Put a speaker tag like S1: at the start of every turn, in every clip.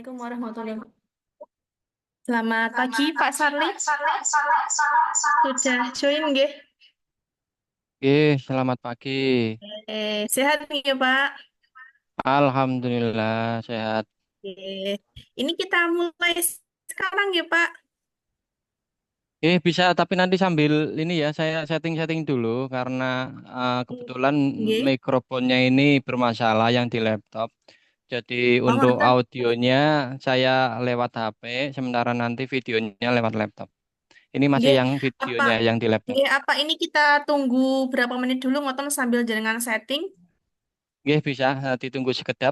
S1: Assalamualaikum warahmatullahi wabarakatuh. Selamat pagi Pak Sarli. Sudah join nggih?
S2: Oke, selamat pagi.
S1: Sehat nih ya Pak.
S2: Alhamdulillah sehat.
S1: Ini kita mulai sekarang ya Pak.
S2: Bisa, tapi nanti sambil ini ya, saya setting-setting dulu karena kebetulan
S1: Nggih.
S2: mikrofonnya ini bermasalah yang di laptop. Jadi
S1: Oh,
S2: untuk
S1: ngoten.
S2: audionya saya lewat HP, sementara nanti videonya lewat laptop. Ini masih
S1: Nggih.
S2: yang
S1: Apa
S2: videonya yang di laptop.
S1: nggih, apa ini kita tunggu berapa menit dulu ngoten sambil jenengan setting?
S2: Bisa, ditunggu sekedap.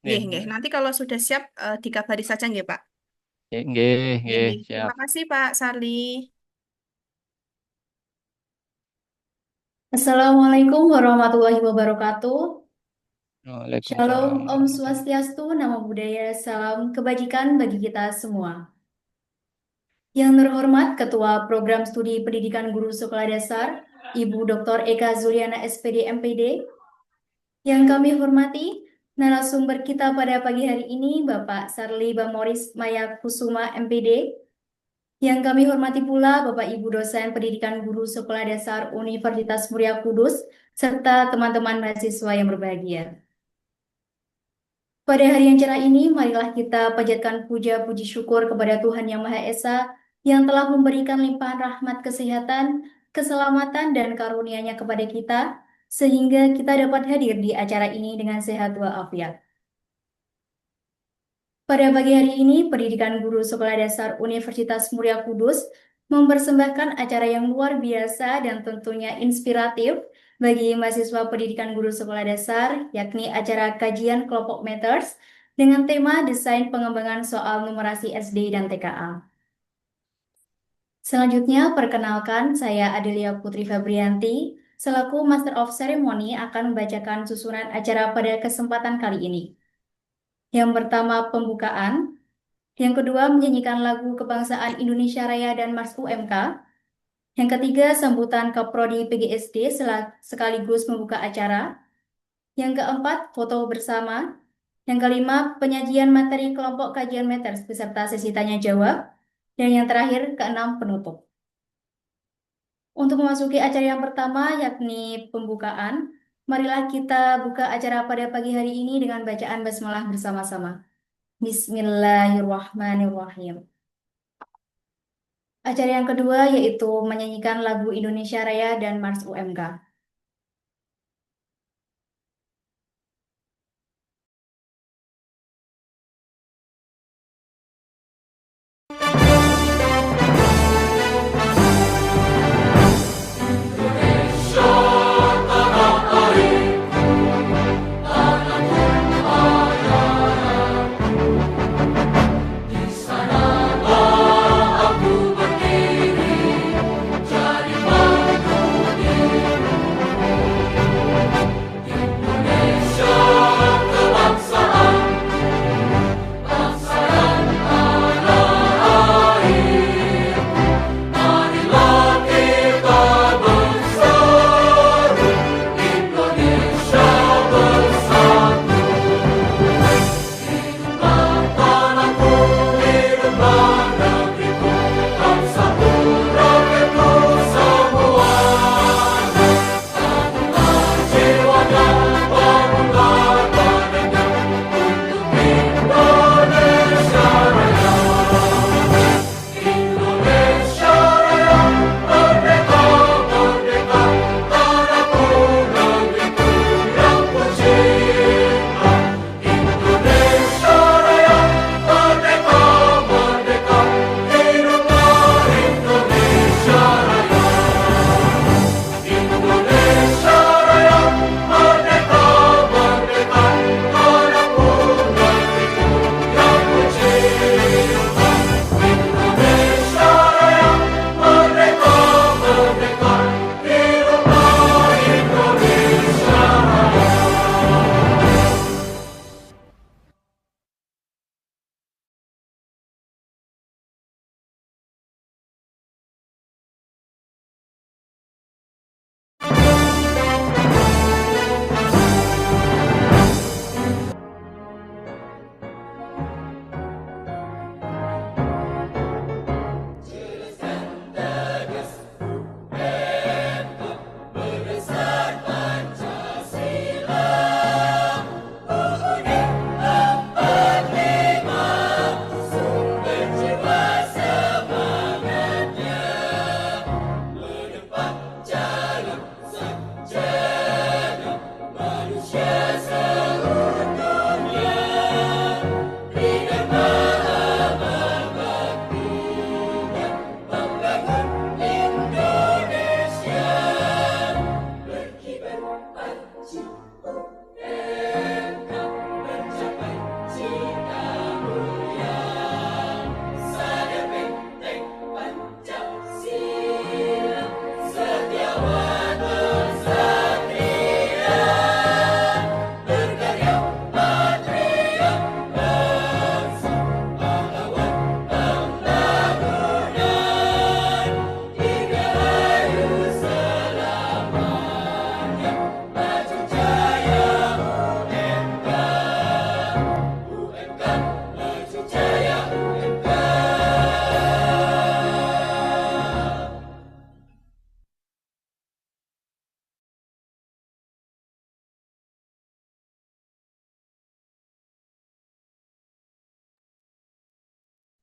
S1: Nggih,
S2: Nggih,
S1: nggih. Nanti kalau sudah siap dikabari saja nggih Pak. Nggih,
S2: nggih,
S1: nggih.
S2: siap.
S1: Terima kasih Pak Sarli.
S3: Assalamualaikum warahmatullahi wabarakatuh. Shalom,
S2: Waalaikumsalam
S3: Om
S2: warahmatullahi.
S3: Swastiastu, Namo Buddhaya, salam kebajikan bagi kita semua. Yang terhormat Ketua Program Studi Pendidikan Guru Sekolah Dasar, Ibu Dr. Eka Zuliana SPD MPD. Yang kami hormati, narasumber kita pada pagi hari ini, Bapak Sarli Bamoris Maya Kusuma MPD. Yang kami hormati pula Bapak Ibu dosen Pendidikan Guru Sekolah Dasar Universitas Muria Kudus, serta teman-teman mahasiswa yang berbahagia. Pada hari yang cerah ini, marilah kita panjatkan puja puji syukur kepada Tuhan Yang Maha Esa yang telah memberikan limpahan rahmat kesehatan, keselamatan, dan karunia-Nya kepada kita, sehingga kita dapat hadir di acara ini dengan sehat walafiat. Pada pagi hari ini, Pendidikan Guru Sekolah Dasar Universitas Muria Kudus mempersembahkan acara yang luar biasa dan tentunya inspiratif bagi mahasiswa Pendidikan Guru Sekolah Dasar, yakni acara kajian kelompok Matters dengan tema desain pengembangan soal numerasi SD dan TKA. Selanjutnya, perkenalkan saya Adelia Putri Fabrianti, selaku Master of Ceremony akan membacakan susunan acara pada kesempatan kali ini. Yang pertama, pembukaan. Yang kedua, menyanyikan lagu Kebangsaan Indonesia Raya dan Mars UMK. Yang ketiga, sambutan Kaprodi PGSD sekaligus membuka acara. Yang keempat, foto bersama. Yang kelima, penyajian materi kelompok kajian Matters beserta sesi tanya jawab. Dan yang terakhir, keenam, penutup. Untuk memasuki acara yang pertama, yakni pembukaan, marilah kita buka acara pada pagi hari ini dengan bacaan basmalah bersama-sama. Bismillahirrahmanirrahim. Acara yang kedua yaitu menyanyikan lagu Indonesia Raya dan Mars UMK.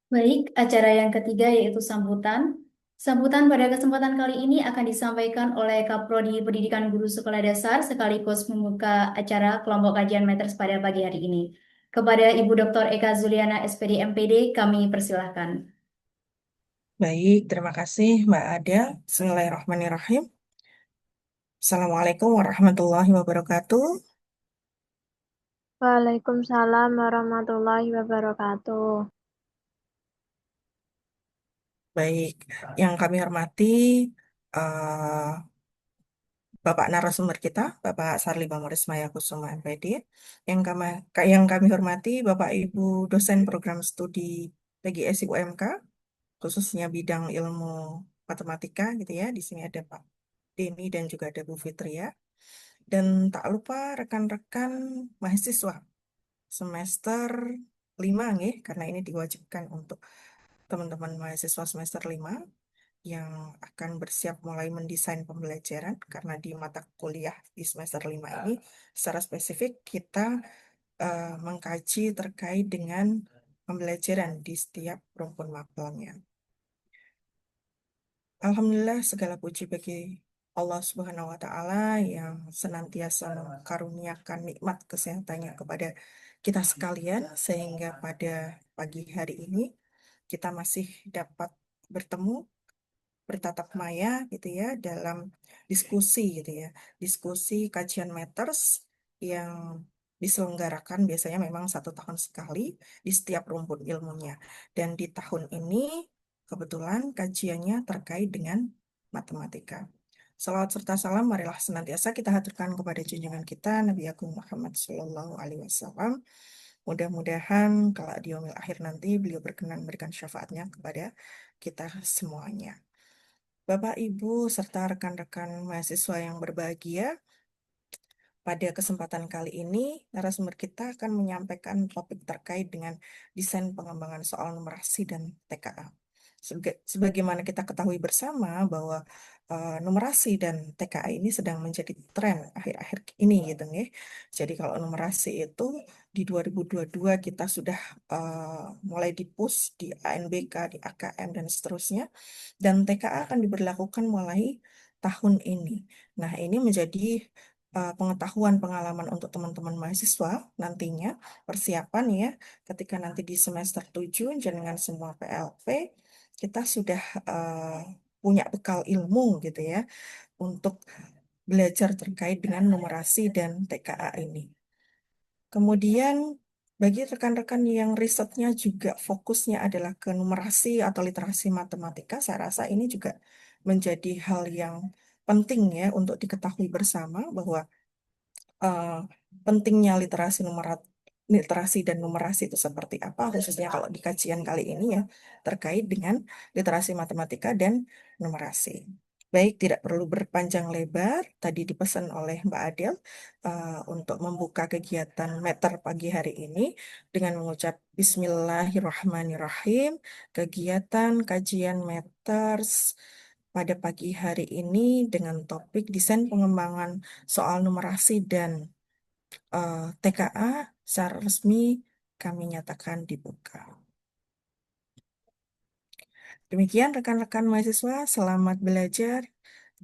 S3: Baik, acara yang ketiga yaitu sambutan. Sambutan pada kesempatan kali ini akan disampaikan oleh Kaprodi Pendidikan Guru Sekolah Dasar sekaligus membuka acara kelompok kajian Matters pada pagi hari ini. Kepada Ibu Dr. Eka Zuliana SPD MPD, kami persilahkan.
S4: Baik, terima kasih Mbak Ada. Bismillahirrahmanirrahim. Assalamualaikum warahmatullahi wabarakatuh.
S5: Waalaikumsalam warahmatullahi wabarakatuh.
S4: Baik, yang kami hormati eh, Bapak narasumber kita, Bapak Sarli Bamuris Maya Kusuma MPD. Yang kami hormati Bapak Ibu dosen program studi PGSI UMK, khususnya bidang ilmu matematika gitu ya. Di sini ada Pak Denny dan juga ada Bu Fitria. Dan tak lupa rekan-rekan mahasiswa semester 5 nih, karena ini diwajibkan untuk teman-teman mahasiswa semester 5 yang akan bersiap mulai mendesain pembelajaran karena di mata kuliah di semester 5 ini secara spesifik kita mengkaji terkait dengan pembelajaran di setiap rumpun mapelnya. Alhamdulillah segala puji bagi Allah Subhanahu wa Ta'ala yang senantiasa mengaruniakan nikmat kesehatannya kepada kita sekalian, sehingga pada pagi hari ini kita masih dapat bertemu, bertatap maya gitu ya, dalam diskusi gitu ya, diskusi kajian matters yang diselenggarakan biasanya memang 1 tahun sekali di setiap rumpun ilmunya. Dan di tahun ini kebetulan kajiannya terkait dengan matematika. Salawat serta salam marilah senantiasa kita haturkan kepada junjungan kita Nabi Agung Muhammad Sallallahu Alaihi Wasallam. Mudah-mudahan kalau di yaumil akhir nanti beliau berkenan memberikan syafaatnya kepada kita semuanya. Bapak, Ibu, serta rekan-rekan mahasiswa yang berbahagia, pada kesempatan kali ini, narasumber kita akan menyampaikan topik terkait dengan desain pengembangan soal numerasi dan TKA. Sebagaimana kita ketahui bersama bahwa numerasi dan TKA ini sedang menjadi tren akhir-akhir ini gitu ya. Jadi kalau numerasi itu di 2022 kita sudah mulai di-push di ANBK, di AKM dan seterusnya. Dan TKA akan diberlakukan mulai tahun ini. Nah, ini menjadi pengetahuan pengalaman untuk teman-teman mahasiswa nantinya persiapan ya ketika nanti di semester 7 dengan semua PLP kita sudah eh, punya bekal ilmu gitu ya untuk belajar terkait dengan numerasi dan TKA ini. Kemudian bagi rekan-rekan yang risetnya juga fokusnya adalah ke numerasi atau literasi matematika, saya rasa ini juga menjadi hal yang penting ya untuk diketahui bersama bahwa eh, pentingnya literasi dan numerasi itu seperti apa, khususnya kalau di kajian kali ini ya, terkait dengan literasi matematika dan numerasi. Baik, tidak perlu berpanjang lebar, tadi dipesan oleh Mbak Adel untuk membuka kegiatan Meter pagi hari ini dengan mengucap Bismillahirrahmanirrahim, kegiatan kajian Meters pada pagi hari ini dengan topik desain pengembangan soal numerasi dan TKA secara resmi kami nyatakan dibuka. Demikian rekan-rekan mahasiswa, selamat belajar,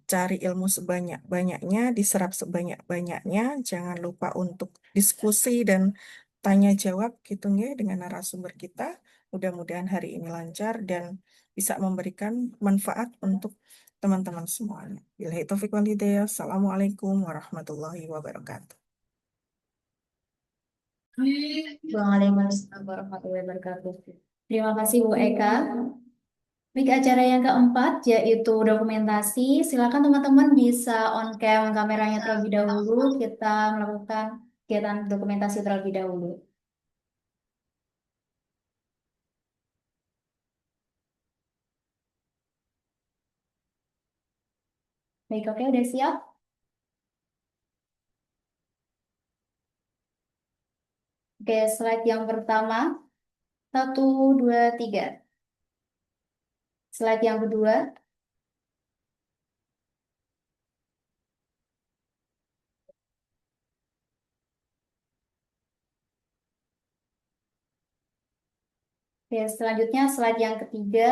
S4: cari ilmu sebanyak-banyaknya, diserap sebanyak-banyaknya, jangan lupa untuk diskusi dan tanya jawab gitu ya dengan narasumber kita. Mudah-mudahan hari ini lancar dan bisa memberikan manfaat untuk teman-teman semuanya. Billahi taufiq wal hidayah. Assalamualaikum warahmatullahi wabarakatuh.
S3: Waalaikumsalam warahmatullahi wabarakatuh. Terima kasih Bu Eka. Baik, acara yang keempat yaitu dokumentasi. Silakan teman-teman bisa on cam kameranya terlebih dahulu. Kita melakukan kegiatan dokumentasi terlebih dahulu. Baik, oke, udah siap? Oke, slide yang pertama. Satu, dua, tiga. Slide yang kedua. Oke, selanjutnya slide yang ketiga.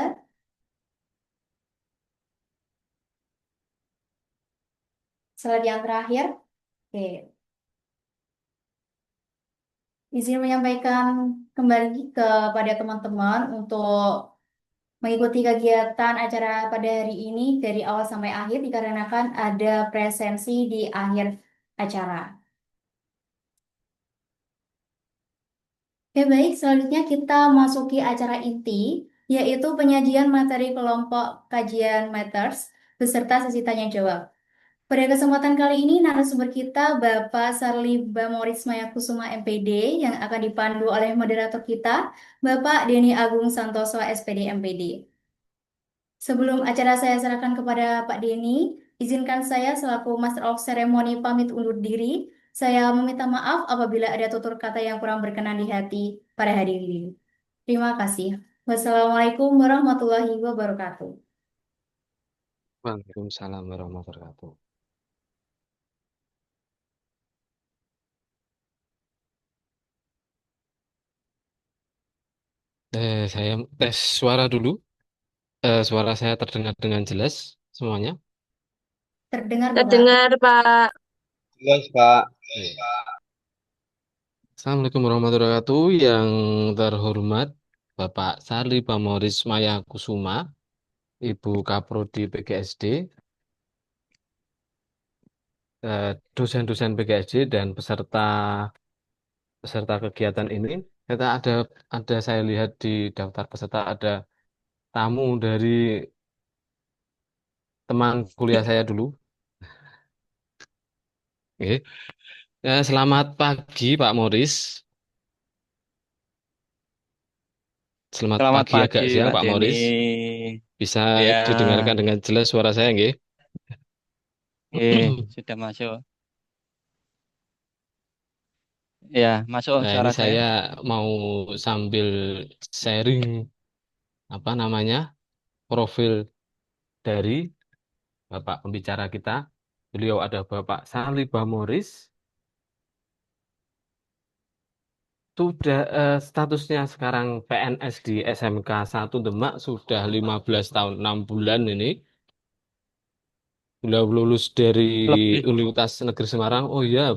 S3: Slide yang terakhir. Oke, izin menyampaikan kembali kepada teman-teman untuk mengikuti kegiatan acara pada hari ini dari awal sampai akhir dikarenakan ada presensi di akhir acara. Oke, baik. Selanjutnya kita masuki acara inti, yaitu penyajian materi kelompok kajian Matters beserta sesi tanya jawab. Pada kesempatan kali ini, narasumber kita Bapak Sarli Bamoris Mayakusuma MPD yang akan dipandu oleh moderator kita, Bapak Denny Agung Santoso SPD MPD. Sebelum acara saya serahkan kepada Pak Denny, izinkan saya selaku Master of Ceremony pamit undur diri. Saya meminta maaf apabila ada tutur kata yang kurang berkenan di hati pada hari ini. Terima kasih. Wassalamualaikum warahmatullahi wabarakatuh.
S6: Waalaikumsalam warahmatullahi wabarakatuh. Saya tes suara dulu. Suara saya terdengar dengan jelas semuanya.
S3: Terdengar, Bapak?
S5: Terdengar, Pak.
S7: Jelas, Pak.
S6: Oke. Assalamualaikum warahmatullahi wabarakatuh. Yang terhormat Bapak Sarli Bamoris Maya Kusuma, Ibu Kaprodi PGSD, dosen-dosen PGSD dan peserta peserta kegiatan ini. Kita ada saya lihat di daftar peserta ada tamu dari teman kuliah saya dulu. Oke. Selamat pagi Pak Moris. Selamat
S2: Selamat
S6: pagi agak
S2: pagi,
S6: siang
S2: Pak
S6: Pak
S2: Denny.
S6: Moris. Bisa
S2: Ya,
S6: didengarkan dengan jelas suara saya nggih?
S2: sudah masuk. Ya, masuk
S6: Nah, ini
S2: suara saya.
S6: saya mau sambil sharing apa namanya profil dari Bapak pembicara kita. Beliau ada Bapak Sarli Bamoris. Sudah statusnya sekarang PNS di SMK 1 Demak sudah 15 tahun 6 bulan ini. Beliau lulus dari
S2: Lebih.
S6: Universitas Negeri Semarang. Oh ya,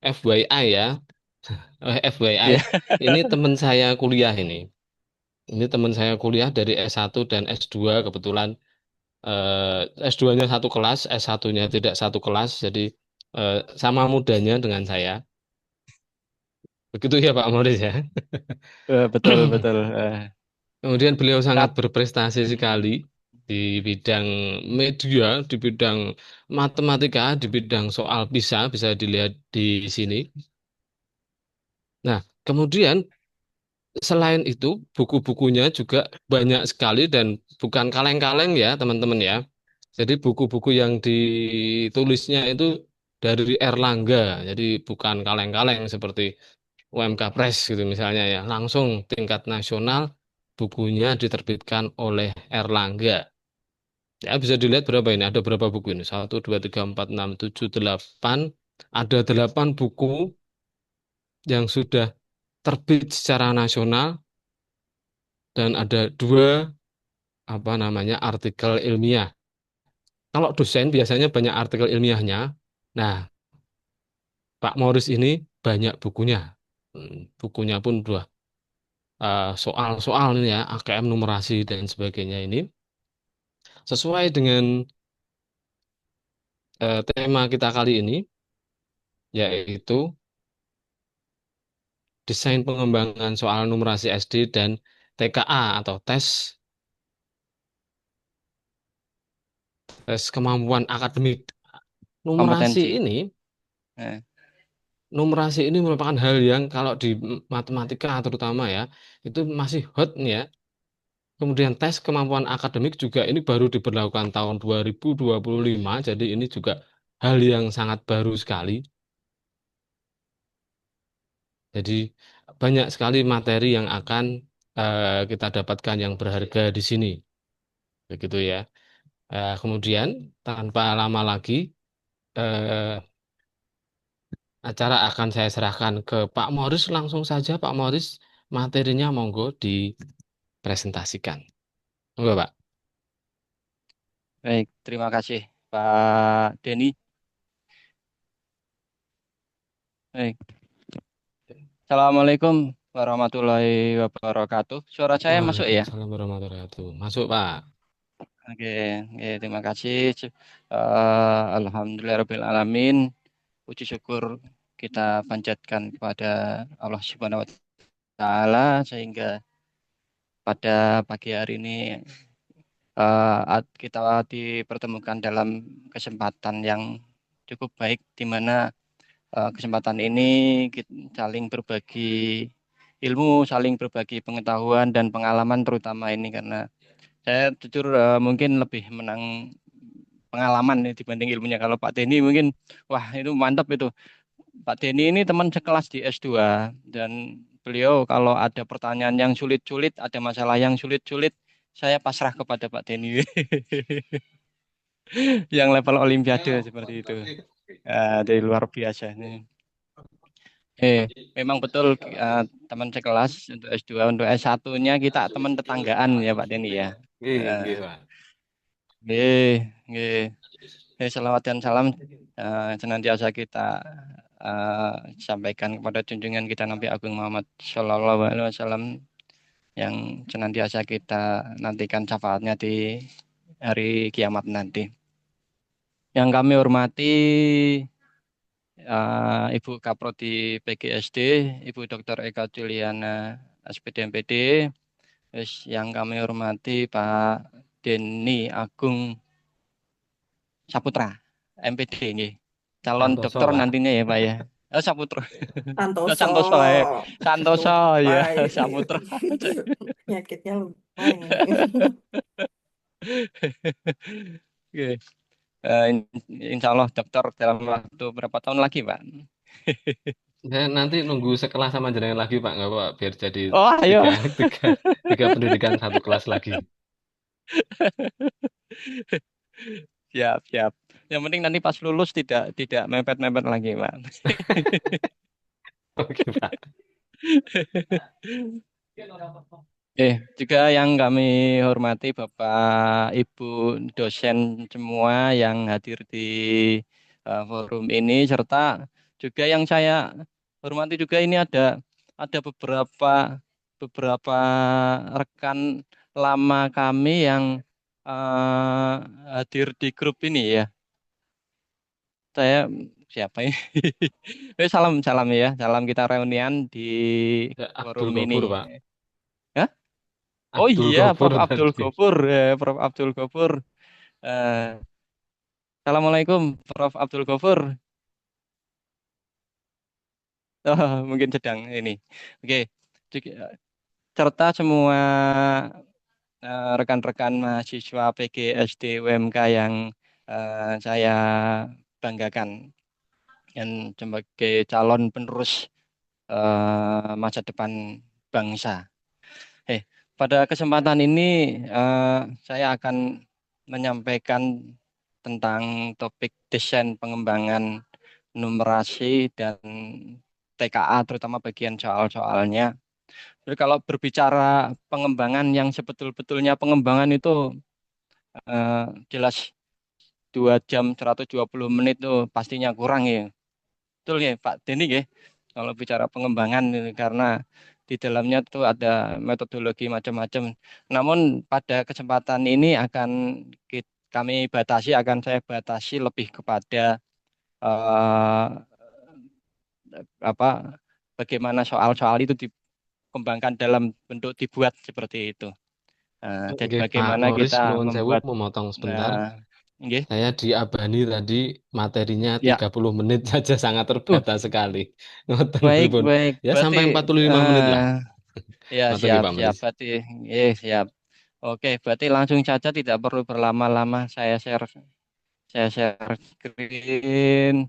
S6: FYI ya. FYI.
S2: Ya,
S6: Ini teman saya kuliah ini. Ini teman saya kuliah dari S1 dan S2 kebetulan S2-nya satu kelas, S1-nya tidak satu kelas, jadi sama mudanya dengan saya. Begitu ya Pak Moris ya.
S2: betul, betul.
S6: Kemudian beliau sangat
S2: Tap-
S6: berprestasi sekali di bidang media, di bidang matematika, di bidang soal PISA, bisa dilihat di sini. Nah, kemudian selain itu, buku-bukunya juga banyak sekali dan bukan kaleng-kaleng ya, teman-teman ya. Jadi buku-buku yang ditulisnya itu dari Erlangga, jadi bukan kaleng-kaleng seperti UMK Press gitu misalnya ya. Langsung tingkat nasional bukunya diterbitkan oleh Erlangga. Ya bisa dilihat berapa ini, ada berapa buku ini? 1, 2, 3, 4, 6, 7, 8. Ada 8 buku yang sudah terbit secara nasional dan ada 2 apa namanya artikel ilmiah. Kalau dosen biasanya banyak artikel ilmiahnya. Nah, Pak Morris ini banyak bukunya. Bukunya pun dua soal-soal ini ya, AKM numerasi dan sebagainya ini sesuai dengan tema kita kali ini yaitu desain pengembangan soal numerasi SD dan TKA atau tes kemampuan akademik. Numerasi
S2: Kompetensi.
S6: ini
S2: Eh,
S6: numerasi ini merupakan hal yang kalau di matematika terutama ya, itu masih hot nih ya. Kemudian tes kemampuan akademik juga ini baru diberlakukan tahun 2025, jadi ini juga hal yang sangat baru sekali. Jadi banyak sekali materi yang akan kita dapatkan yang berharga di sini. Begitu ya. Kemudian tanpa lama lagi eh, acara akan saya serahkan ke Pak Moris langsung saja. Pak Moris, materinya monggo dipresentasikan. Monggo, Pak.
S2: Baik, terima kasih Pak Denny. Baik. Assalamualaikum warahmatullahi wabarakatuh. Suara saya masuk ya?
S6: Waalaikumsalam warahmatullahi wabarakatuh. Masuk, Pak.
S2: Oke, oke, terima kasih. Alhamdulillahirrahmanirrahim. Puji syukur kita panjatkan kepada Allah Subhanahu wa Ta'ala sehingga pada pagi hari ini kita dipertemukan dalam kesempatan yang cukup baik di mana kesempatan ini kita saling berbagi ilmu, saling berbagi pengetahuan dan pengalaman terutama ini karena saya jujur mungkin lebih menang pengalaman nih dibanding ilmunya. Kalau Pak Denny mungkin wah itu mantap itu. Pak Denny ini teman sekelas di S2 dan beliau kalau ada pertanyaan yang sulit-sulit, ada masalah yang sulit-sulit, saya pasrah kepada Pak Denny yang level olimpiade seperti itu. Dari luar biasa. Memang betul teman sekelas untuk S2, untuk S1-nya kita teman tetanggaan ya Pak Denny ya.
S6: Nggih, Pak.
S2: Nggih. Selawat dan salam senantiasa kita sampaikan kepada junjungan kita Nabi Agung Muhammad Shallallahu Alaihi Wasallam yang senantiasa kita nantikan syafaatnya di hari kiamat nanti. Yang kami hormati Ibu Kaprodi PGSD, Ibu Dr. Eka Juliana SPD MPD, yang kami hormati Pak Denny Agung Saputra MPD nggih. Calon
S6: Santoso,
S2: dokter
S6: Pak.
S2: nantinya ya Pak ya. Saputra.
S4: Santoso,
S2: Santoso ya. Santoso ya,
S4: lupa ini.
S2: Saputra.
S4: Penyakitnya lupa ini.
S2: Oke. Insya Allah dokter dalam waktu berapa tahun lagi Pak?
S6: Saya nanti nunggu sekelas sama jenengan lagi, Pak. Nggak, Pak? Biar jadi
S2: Oh ayo.
S6: tiga pendidikan satu kelas lagi.
S2: Siap, siap. Yang penting nanti pas lulus tidak mepet-mepet lagi, Pak.
S6: Oke, Pak.
S2: Juga yang kami hormati Bapak Ibu dosen semua yang hadir di forum ini serta juga yang saya hormati juga ini ada beberapa rekan lama kami yang hadir di grup ini ya. Saya siapa ini? Salam salam ya, salam kita reunian di
S6: Abdul
S2: forum ini.
S6: Ghafur, Pak.
S2: Hah? Oh
S6: Abdul
S2: iya,
S6: Ghafur
S2: Prof. Abdul
S6: tadi.
S2: Ghafur, Prof. Abdul Ghafur. Eh, Assalamualaikum, Prof. Abdul Ghafur. Oh, mungkin sedang ini. Oke, serta semua rekan-rekan mahasiswa PGSD UMK yang saya banggakan dan sebagai calon penerus masa depan bangsa. Pada kesempatan ini saya akan menyampaikan tentang topik desain pengembangan numerasi dan TKA terutama bagian soal-soalnya. Jadi kalau berbicara pengembangan yang sebetul-betulnya pengembangan itu jelas 2 jam 120 menit itu pastinya kurang ya. Betul ya Pak Denny ya. Kalau bicara pengembangan karena di dalamnya tuh ada metodologi macam-macam. Namun pada kesempatan ini akan saya batasi lebih kepada eh, apa bagaimana soal-soal itu dikembangkan dalam bentuk dibuat seperti itu. Jadi
S6: Oke, Pak
S2: bagaimana
S6: Moris,
S2: kita
S6: nuwun sewu,
S2: membuat
S6: mau motong sebentar.
S2: uh, nggih.
S6: Saya di Abani tadi materinya
S2: Ya,
S6: 30 menit saja sangat
S2: uh,
S6: terbatas sekali. Ngoten
S2: baik
S6: pripun?
S2: baik.
S6: Ya
S2: Berarti
S6: sampai 45 menit lah.
S2: ya
S6: Ngoten nggih,
S2: siap
S6: Pak
S2: siap.
S6: Moris.
S2: Berarti siap. Oke, berarti langsung saja tidak perlu berlama-lama saya share screen.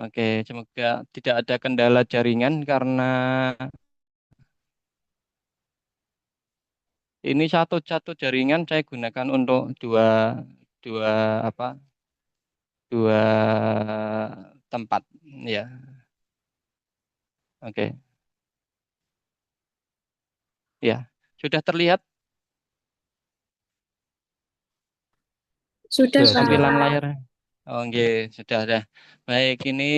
S2: Oke, semoga tidak ada kendala jaringan karena ini satu jaringan saya gunakan untuk dua dua apa dua tempat ya. Oke, ya sudah terlihat
S5: Sudah,
S6: Sudah, sudah.
S2: tampilan
S5: Pak.
S2: layar. Oh, oke, sudah ada. Baik, ini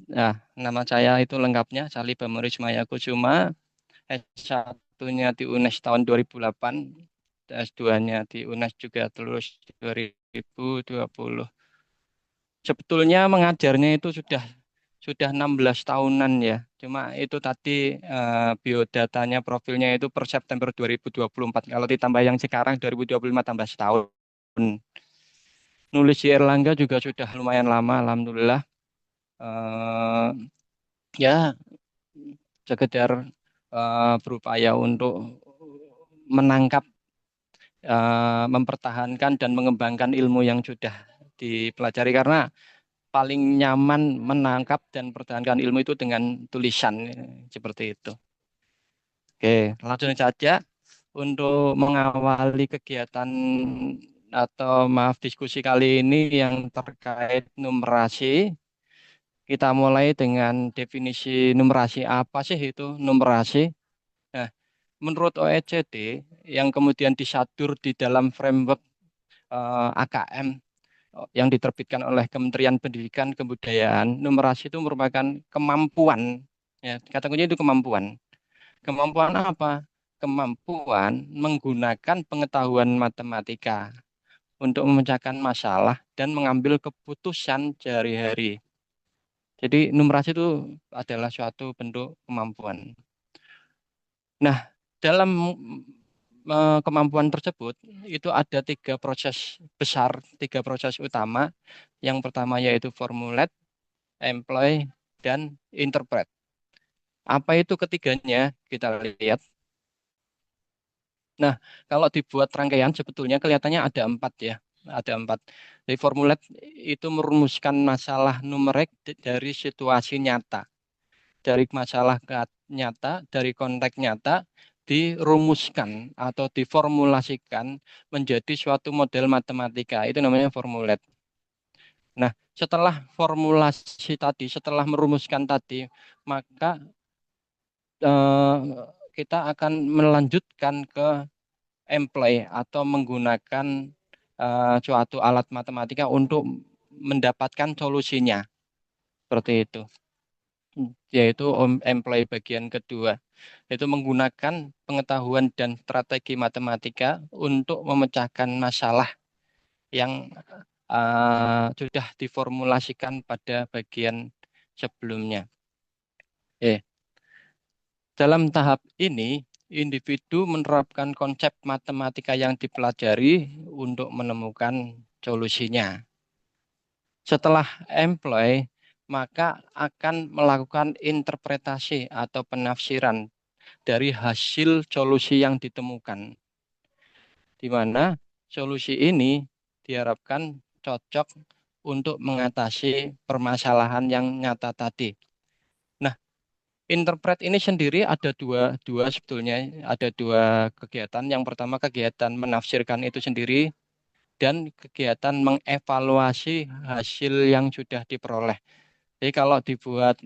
S2: nah, nama saya itu lengkapnya Salih Bamuris Maya Kusuma. S1-nya di UNES tahun 2008, S2-nya di UNES juga lulus 2020. Sebetulnya mengajarnya itu sudah 16 tahunan ya. Cuma itu tadi biodatanya profilnya itu per September 2024. Kalau ditambah yang sekarang 2025 tambah setahun. Nulis di Erlangga juga sudah lumayan lama, alhamdulillah. Eh, ya sekedar berupaya untuk menangkap, mempertahankan dan mengembangkan ilmu yang sudah dipelajari karena paling nyaman menangkap dan pertahankan ilmu itu dengan tulisan seperti itu. Oke, langsung saja untuk mengawali kegiatan atau maaf diskusi kali ini yang terkait numerasi. Kita mulai dengan definisi numerasi. Apa sih itu numerasi? Nah, menurut OECD yang kemudian disadur di dalam framework AKM yang diterbitkan oleh Kementerian Pendidikan Kebudayaan, numerasi itu merupakan kemampuan, ya, kata kuncinya itu kemampuan. Kemampuan apa? Kemampuan menggunakan pengetahuan matematika untuk memecahkan masalah dan mengambil keputusan sehari-hari. Jadi numerasi itu adalah suatu bentuk kemampuan. Nah, dalam kemampuan tersebut itu ada tiga proses besar, tiga proses utama. Yang pertama yaitu formulate, employ, dan interpret. Apa itu ketiganya? Kita lihat. Nah, kalau dibuat rangkaian sebetulnya kelihatannya ada empat ya. Ada empat. Jadi formulate itu merumuskan masalah numerik dari situasi nyata. Dari masalah nyata, dari konteks nyata, dirumuskan atau diformulasikan menjadi suatu model matematika. Itu namanya formulate. Nah, setelah formulasi tadi, setelah merumuskan tadi, maka eh, kita akan melanjutkan ke employ atau menggunakan suatu alat matematika untuk mendapatkan solusinya. Seperti itu. Yaitu employ bagian kedua. Yaitu menggunakan pengetahuan dan strategi matematika untuk memecahkan masalah yang sudah diformulasikan pada bagian sebelumnya. Dalam tahap ini, individu menerapkan konsep matematika yang dipelajari untuk menemukan solusinya. Setelah employ, maka akan melakukan interpretasi atau penafsiran dari hasil solusi yang ditemukan. Di mana solusi ini diharapkan cocok untuk mengatasi permasalahan yang nyata tadi. Nah, interpret ini sendiri ada dua sebetulnya, ada dua kegiatan. Yang pertama kegiatan menafsirkan itu sendiri dan kegiatan mengevaluasi hasil yang sudah diperoleh. Jadi kalau dibuat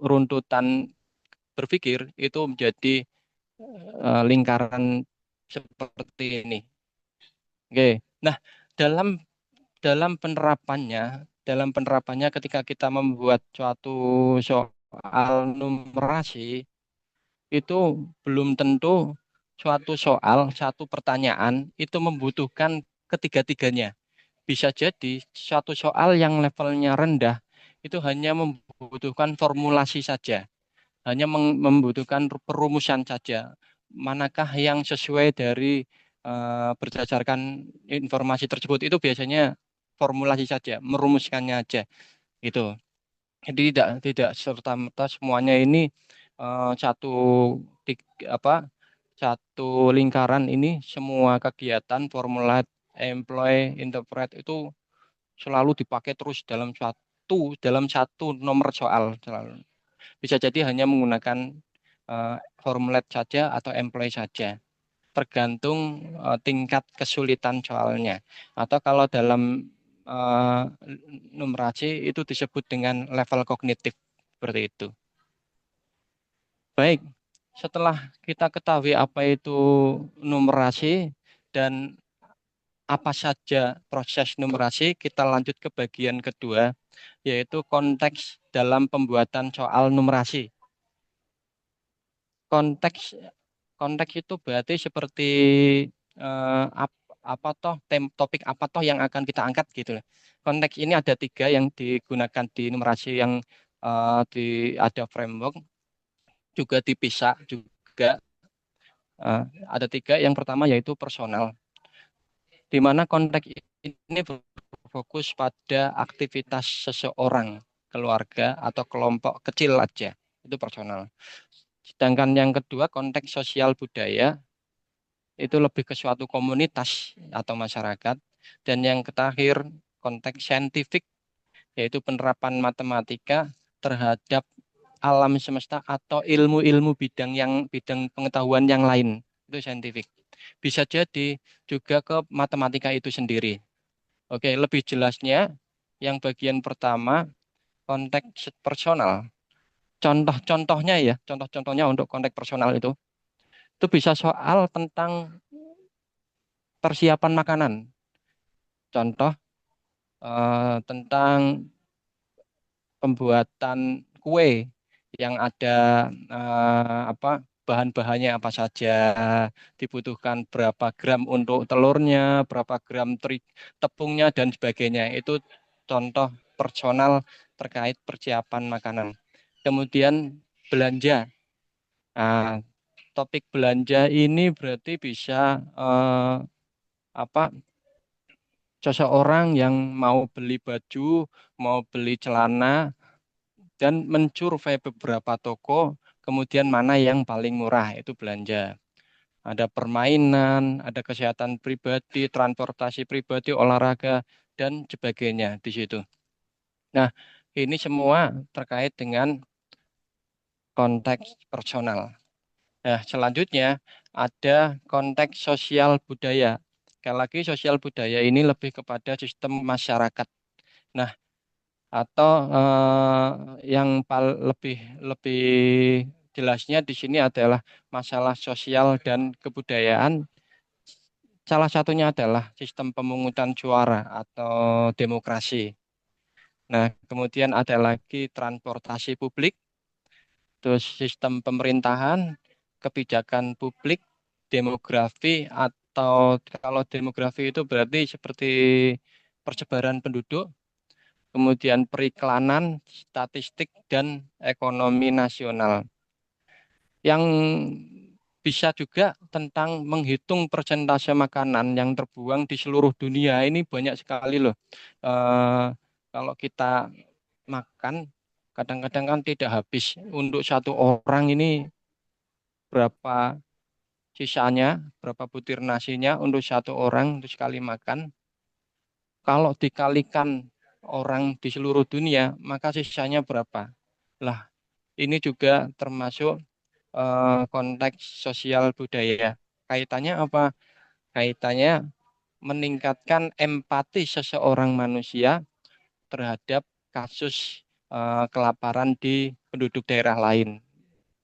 S2: runtutan berpikir itu menjadi lingkaran seperti ini. Oke. Nah, dalam dalam penerapannya ketika kita membuat suatu soal numerasi itu belum tentu suatu soal, satu pertanyaan itu membutuhkan ketiga-tiganya. Bisa jadi suatu soal yang levelnya rendah itu hanya membutuhkan formulasi saja, hanya membutuhkan perumusan saja. Manakah yang sesuai dari berdasarkan informasi tersebut itu biasanya formulasi saja, merumuskannya aja gitu. Jadi tidak serta-merta semuanya ini satu apa satu lingkaran ini semua kegiatan formula employ, interpret itu selalu dipakai terus dalam satu nomor soal selalu. Bisa jadi hanya menggunakan formulat saja atau employ saja, tergantung tingkat kesulitan soalnya. Atau kalau dalam numerasi itu disebut dengan level kognitif seperti itu. Baik, setelah kita ketahui apa itu numerasi dan apa saja proses numerasi, kita lanjut ke bagian kedua, yaitu konteks dalam pembuatan soal numerasi. Konteks itu berarti seperti topik apa toh yang akan kita angkat gitu. Konteks ini ada 3 yang digunakan di numerasi yang ada framework, juga dipisah juga. Ada 3. Yang pertama yaitu personal, di mana konteks ini berfokus pada aktivitas seseorang, keluarga atau kelompok kecil aja, itu personal. Sedangkan yang kedua konteks sosial budaya, itu lebih ke suatu komunitas atau masyarakat. Dan yang terakhir konteks saintifik, yaitu penerapan matematika terhadap alam semesta atau ilmu-ilmu bidang pengetahuan yang lain, itu saintifik. Bisa jadi juga ke matematika itu sendiri. Oke, lebih jelasnya yang bagian pertama konteks personal. Contohnya untuk konteks personal itu bisa soal tentang persiapan makanan. Contoh tentang pembuatan kue yang ada bahan-bahannya apa saja, dibutuhkan berapa gram untuk telurnya, berapa gram tepungnya dan sebagainya. Itu contoh personal terkait persiapan makanan. Kemudian belanja. Nah, topik belanja ini berarti bisa seseorang yang mau beli baju, mau beli celana, dan mensurvei beberapa toko, kemudian mana yang paling murah, itu belanja. Ada permainan, ada kesehatan pribadi, transportasi pribadi, olahraga, dan sebagainya di situ. Nah, ini semua terkait dengan konteks personal. Nah, selanjutnya ada konteks sosial budaya. Sekali lagi sosial budaya ini lebih kepada sistem masyarakat. Nah, atau yang lebih lebih jelasnya di sini adalah masalah sosial dan kebudayaan. Salah satunya adalah sistem pemungutan suara atau demokrasi. Nah, kemudian ada lagi transportasi publik, terus sistem pemerintahan, kebijakan publik, demografi, atau kalau demografi itu berarti seperti persebaran penduduk, kemudian periklanan, statistik, dan ekonomi nasional. Yang bisa juga tentang menghitung persentase makanan yang terbuang di seluruh dunia. Ini banyak sekali loh. Kalau kita makan, kadang-kadang kan tidak habis. Untuk satu orang ini berapa sisanya, berapa butir nasinya untuk satu orang untuk sekali makan. Kalau dikalikan orang di seluruh dunia, maka sisanya berapa? Lah, ini juga termasuk konteks sosial budaya. Kaitannya apa? Kaitannya meningkatkan empati seseorang manusia terhadap kasus kelaparan di penduduk daerah lain.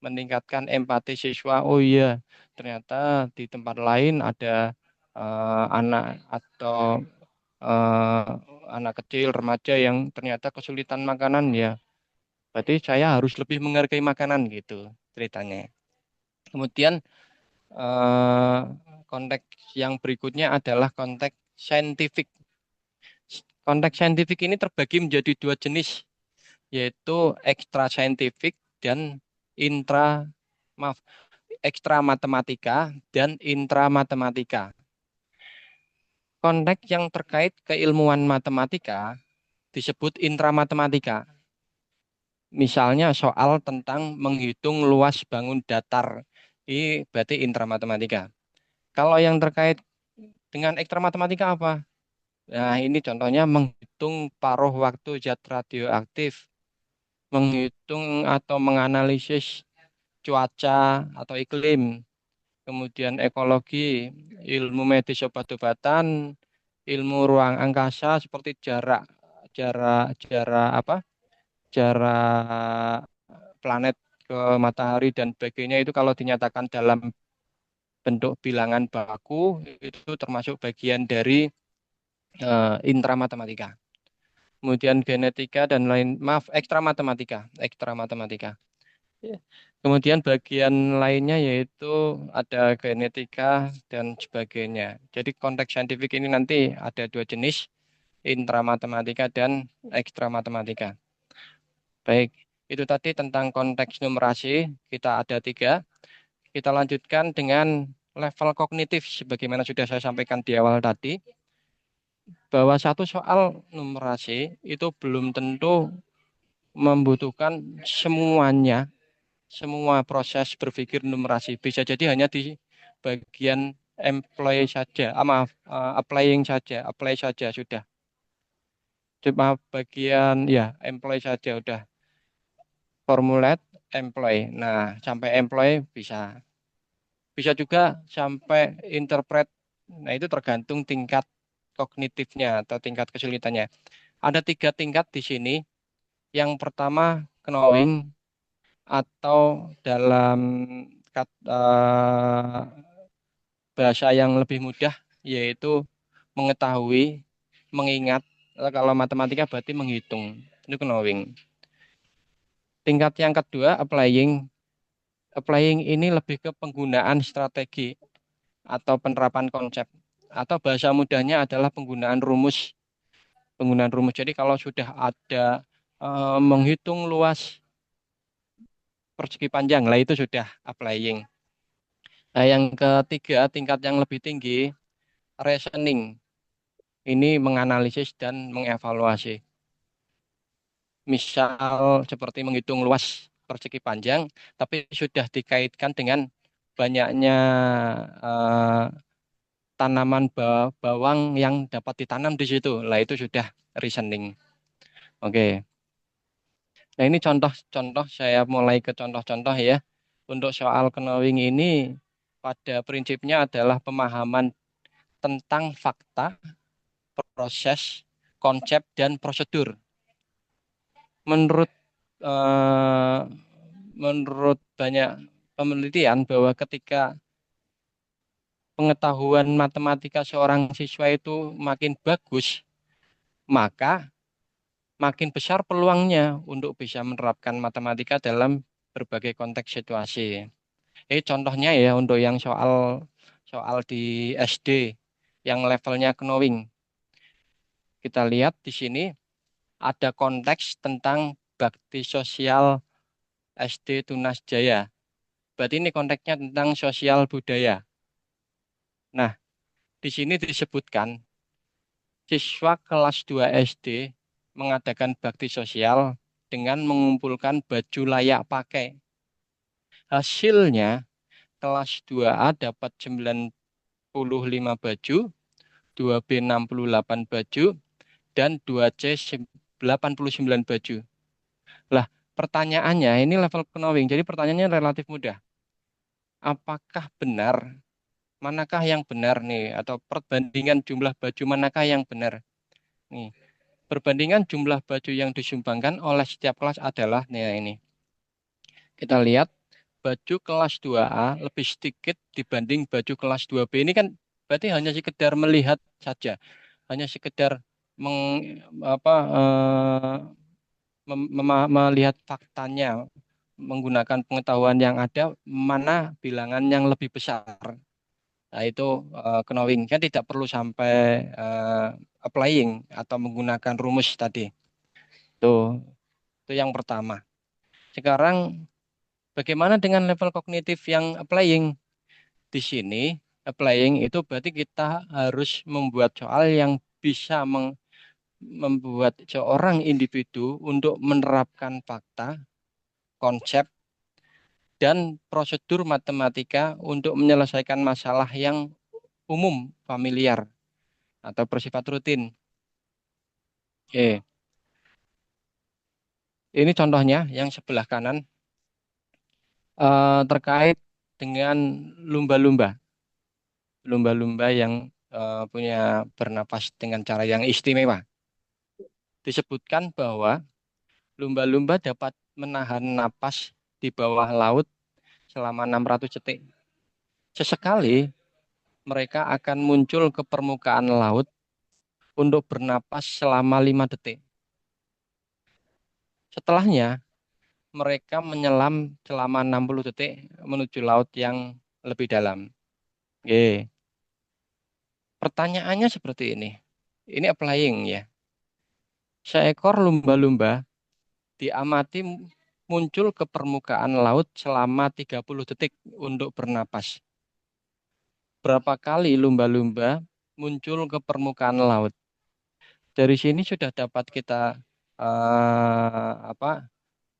S2: Meningkatkan empati siswa, oh iya, ternyata di tempat lain ada anak atau eh, anak kecil, remaja yang ternyata kesulitan makanan ya. Berarti saya harus lebih menghargai makanan gitu ceritanya. Kemudian eh, konteks yang berikutnya adalah konteks saintifik. Konteks saintifik ini terbagi menjadi 2 jenis, yaitu ekstra saintifik dan intra, maaf, ekstra matematika dan intra matematika. Konteks yang terkait keilmuan matematika disebut intra matematika. Misalnya soal tentang menghitung luas bangun datar. Ini berarti intra matematika. Kalau yang terkait dengan ekstra matematika apa? Nah, ini contohnya menghitung paruh waktu zat radioaktif, menghitung atau menganalisis cuaca atau iklim, kemudian ekologi, ilmu medis obat-obatan, ilmu ruang angkasa seperti jarak jarak jarak apa? Jarak planet ke matahari dan sebagainya itu kalau dinyatakan dalam bentuk bilangan baku itu termasuk bagian dari intramatematika. Kemudian genetika dan lain, maaf, ekstra matematika. Ya. Kemudian bagian lainnya yaitu ada genetika dan sebagainya. Jadi konteks saintifik ini nanti ada dua jenis, intramatematika dan ekstra matematika. Baik, itu tadi tentang konteks numerasi, kita ada 3. Kita lanjutkan dengan level kognitif, sebagaimana sudah saya sampaikan di awal tadi, bahwa satu soal numerasi itu belum tentu membutuhkan semua proses berpikir numerasi. Bisa jadi hanya di bagian apply saja sudah. Cuma bagian ya employ saja udah. Formulate, employ. Nah, sampai employ bisa. Bisa juga sampai interpret. Nah, itu tergantung tingkat kognitifnya atau tingkat kesulitannya. Ada 3 tingkat di sini. Yang pertama, knowing atau dalam bahasa yang lebih mudah yaitu mengetahui, mengingat. Kalau matematika berarti menghitung. Itu knowing. Tingkat yang kedua, applying. Applying ini lebih ke penggunaan strategi atau penerapan konsep. Atau bahasa mudahnya adalah penggunaan rumus. Penggunaan rumus. Jadi kalau sudah ada menghitung luas persegi panjang, lah itu sudah applying. Nah, yang ketiga, tingkat yang lebih tinggi, reasoning. Ini menganalisis dan mengevaluasi. Misal seperti menghitung luas persegi panjang, tapi sudah dikaitkan dengan banyaknya tanaman bawang yang dapat ditanam di situ. Lah itu sudah reasoning. Oke. Nah, ini contoh-contoh, saya mulai ke contoh-contoh ya. Untuk soal knowing ini pada prinsipnya adalah pemahaman tentang fakta, proses, konsep, dan prosedur. Menurut eh, menurut banyak penelitian bahwa ketika pengetahuan matematika seorang siswa itu makin bagus, maka makin besar peluangnya untuk bisa menerapkan matematika dalam berbagai konteks situasi. Contohnya ya untuk yang soal soal di SD yang levelnya knowing. Kita lihat di sini ada konteks tentang bakti sosial SD Tunas Jaya. Berarti ini konteksnya tentang sosial budaya. Nah, di sini disebutkan siswa kelas 2 SD mengadakan bakti sosial dengan mengumpulkan baju layak pakai. Hasilnya kelas 2A dapat 95 baju, 2B 68 baju, dan 2C 89 baju. Lah, pertanyaannya ini level knowing. Jadi pertanyaannya relatif mudah. Apakah benar? Manakah yang benar nih? Atau perbandingan jumlah baju manakah yang benar? Nih, perbandingan jumlah baju yang disumbangkan oleh setiap kelas adalah nih ini. Kita lihat baju kelas 2A lebih sedikit dibanding baju kelas 2B. Ini kan berarti hanya sekedar melihat saja. Hanya sekedar melihat faktanya, menggunakan pengetahuan yang ada, mana bilangan yang lebih besar. Nah, itu knowing. Kan tidak perlu sampai applying atau menggunakan rumus tadi. Itu yang pertama. Sekarang bagaimana dengan level kognitif yang applying? Di sini applying itu berarti kita harus membuat soal yang bisa membuat seorang individu untuk menerapkan fakta, konsep, dan prosedur matematika untuk menyelesaikan masalah yang umum, familiar, atau bersifat rutin. Oke. Ini contohnya yang sebelah kanan terkait dengan lumba-lumba. Lumba-lumba yang punya bernapas dengan cara yang istimewa. Disebutkan bahwa lumba-lumba dapat menahan napas di bawah laut selama 600 detik. Sesekali mereka akan muncul ke permukaan laut untuk bernapas selama 5 detik. Setelahnya, mereka menyelam selama 60 detik menuju laut yang lebih dalam. Oke. Pertanyaannya seperti ini. Ini applying ya. Seekor lumba-lumba diamati muncul ke permukaan laut selama 30 detik untuk bernapas. Berapa kali lumba-lumba muncul ke permukaan laut? Dari sini sudah dapat kita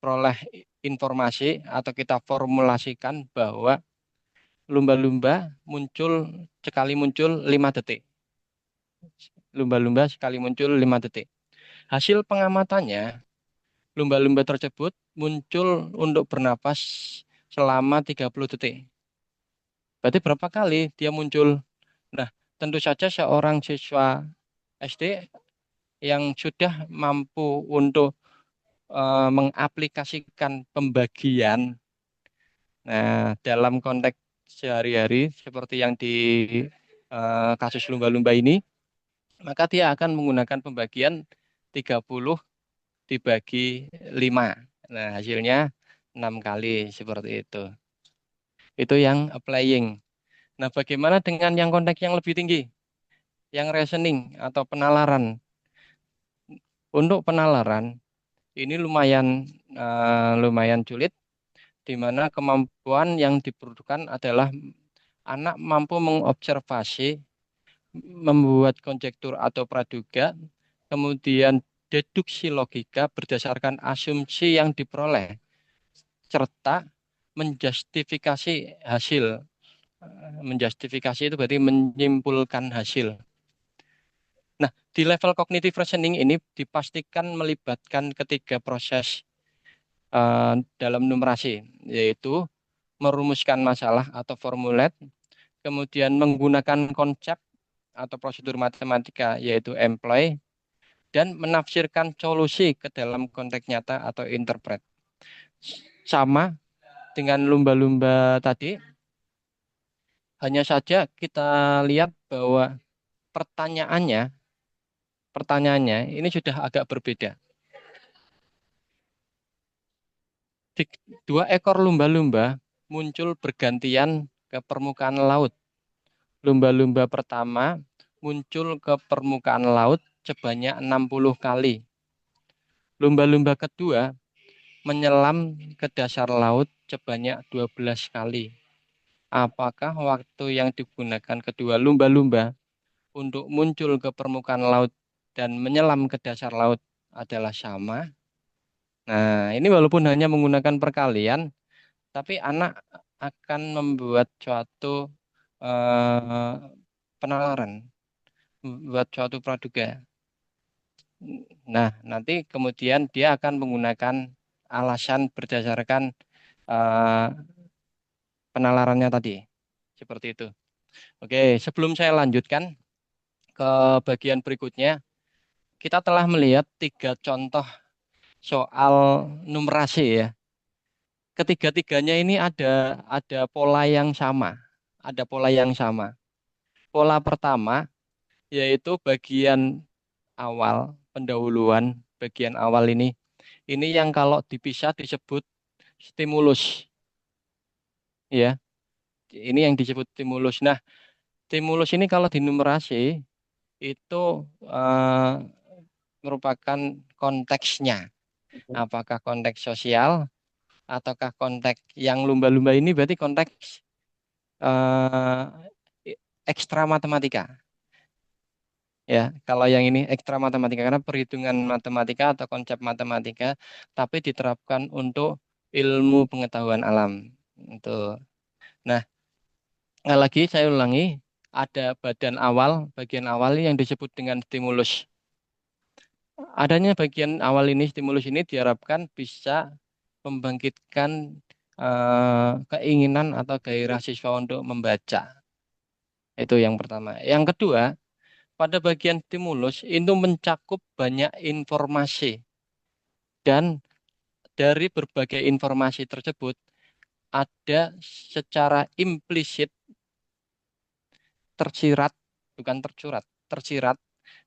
S2: peroleh informasi atau kita formulasikan bahwa lumba-lumba sekali muncul 5 detik. Lumba-lumba sekali muncul 5 detik. Hasil pengamatannya, lumba-lumba tersebut muncul untuk bernapas selama 30 detik. Berarti berapa kali dia muncul? Nah, tentu saja seorang siswa SD yang sudah mampu untuk mengaplikasikan pembagian dalam konteks sehari-hari seperti yang di kasus lumba-lumba ini, maka dia akan menggunakan pembagian 30 dibagi 5. Nah, hasilnya 6 kali seperti itu. Itu yang applying. Nah, bagaimana dengan yang konteks yang lebih tinggi? Yang reasoning atau penalaran. Untuk penalaran, ini lumayan sulit, di mana kemampuan yang diperlukan adalah anak mampu mengobservasi, membuat konjektur atau praduga, kemudian deduksi logika berdasarkan asumsi yang diperoleh, serta menjustifikasi hasil. Menjustifikasi itu berarti menyimpulkan hasil. Nah, di level cognitive reasoning ini dipastikan melibatkan ketiga proses dalam numerasi, yaitu merumuskan masalah atau formulat, kemudian menggunakan konsep atau prosedur matematika, yaitu employ, dan menafsirkan solusi ke dalam konteks nyata atau interpret. Sama dengan lumba-lumba tadi, hanya saja kita lihat bahwa pertanyaannya ini sudah agak berbeda. 2 ekor lumba-lumba muncul bergantian ke permukaan laut. Lumba-lumba pertama muncul ke permukaan laut sebanyak 60 kali. Lumba-lumba kedua menyelam ke dasar laut sebanyak 12 kali. Apakah waktu yang digunakan kedua lumba-lumba untuk muncul ke permukaan laut dan menyelam ke dasar laut adalah sama? Nah, ini walaupun hanya menggunakan perkalian, tapi anak akan membuat suatu penalaran, membuat suatu praduga. Nah, nanti kemudian dia akan menggunakan alasan berdasarkan penalarannya tadi. Seperti itu. Oke, sebelum saya lanjutkan ke bagian berikutnya, kita telah melihat 3 contoh soal numerasi ya. Ketiga-tiganya ini ada pola yang sama. Ada pola yang sama. Pola pertama yaitu bagian awal, pendahuluan bagian awal ini. Ini yang kalau dipisah disebut stimulus. Ya, ini yang disebut stimulus. Nah, stimulus ini kalau dinumerasi itu merupakan konteksnya. Apakah konteks sosial ataukah konteks yang lumba-lumba ini berarti konteks ekstra matematika. Ya, kalau yang ini ekstra matematika karena perhitungan matematika atau konsep matematika, tapi diterapkan untuk ilmu pengetahuan alam. Itu. Nah, lagi saya ulangi, ada bagian awal yang disebut dengan stimulus. Adanya bagian awal ini, stimulus ini diharapkan bisa membangkitkan keinginan atau gairah siswa untuk membaca. Itu yang pertama. Yang kedua, pada bagian stimulus itu mencakup banyak informasi. Dan dari berbagai informasi tersebut, ada secara implisit tersirat, bukan tercurat, tersirat,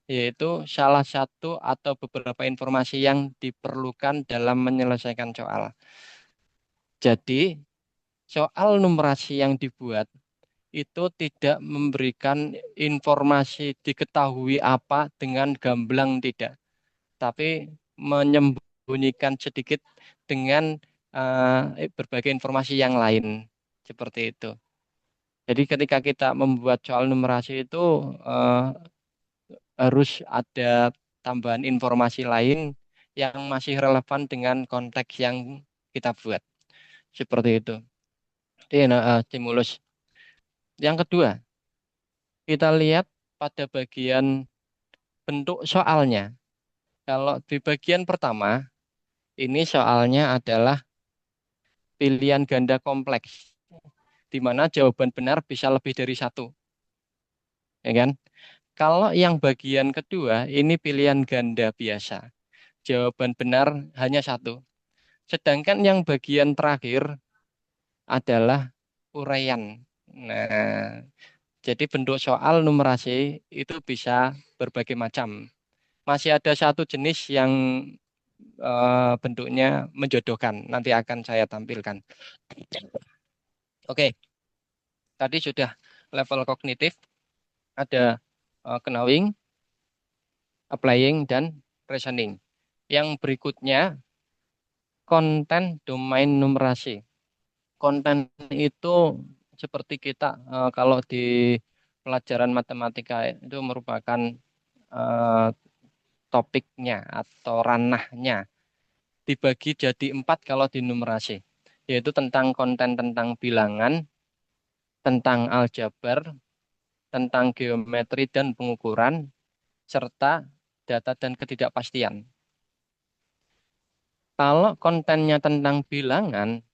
S2: yaitu salah satu atau beberapa informasi yang diperlukan dalam menyelesaikan soal. Jadi, soal numerasi yang dibuat itu tidak memberikan informasi diketahui apa dengan gamblang, tidak, tapi menyembunyikan sedikit dengan berbagai informasi yang lain, seperti itu. Jadi ketika kita membuat soal numerasi itu harus ada tambahan informasi lain yang masih relevan dengan konteks yang kita buat. Seperti itu. Ini stimulus. Yang kedua, kita lihat pada bagian bentuk soalnya. Kalau di bagian pertama, ini soalnya adalah pilihan ganda kompleks, di mana jawaban benar bisa lebih dari satu. Ya kan? Kalau yang bagian kedua, ini pilihan ganda biasa. Jawaban benar hanya satu. Sedangkan yang bagian terakhir adalah uraian. Nah, jadi bentuk soal numerasi itu bisa berbagai macam. Masih ada satu jenis yang bentuknya menjodohkan. Nanti akan saya tampilkan. Oke, tadi sudah level kognitif. Ada knowing, applying, dan reasoning. Yang berikutnya, konten domain numerasi. Konten itu seperti kita kalau di pelajaran matematika itu merupakan eh, topiknya atau ranahnya. Dibagi jadi 4 kalau di numerasi, yaitu tentang konten tentang bilangan, tentang aljabar, tentang geometri dan pengukuran, serta data dan ketidakpastian. Kalau kontennya tentang bilangan,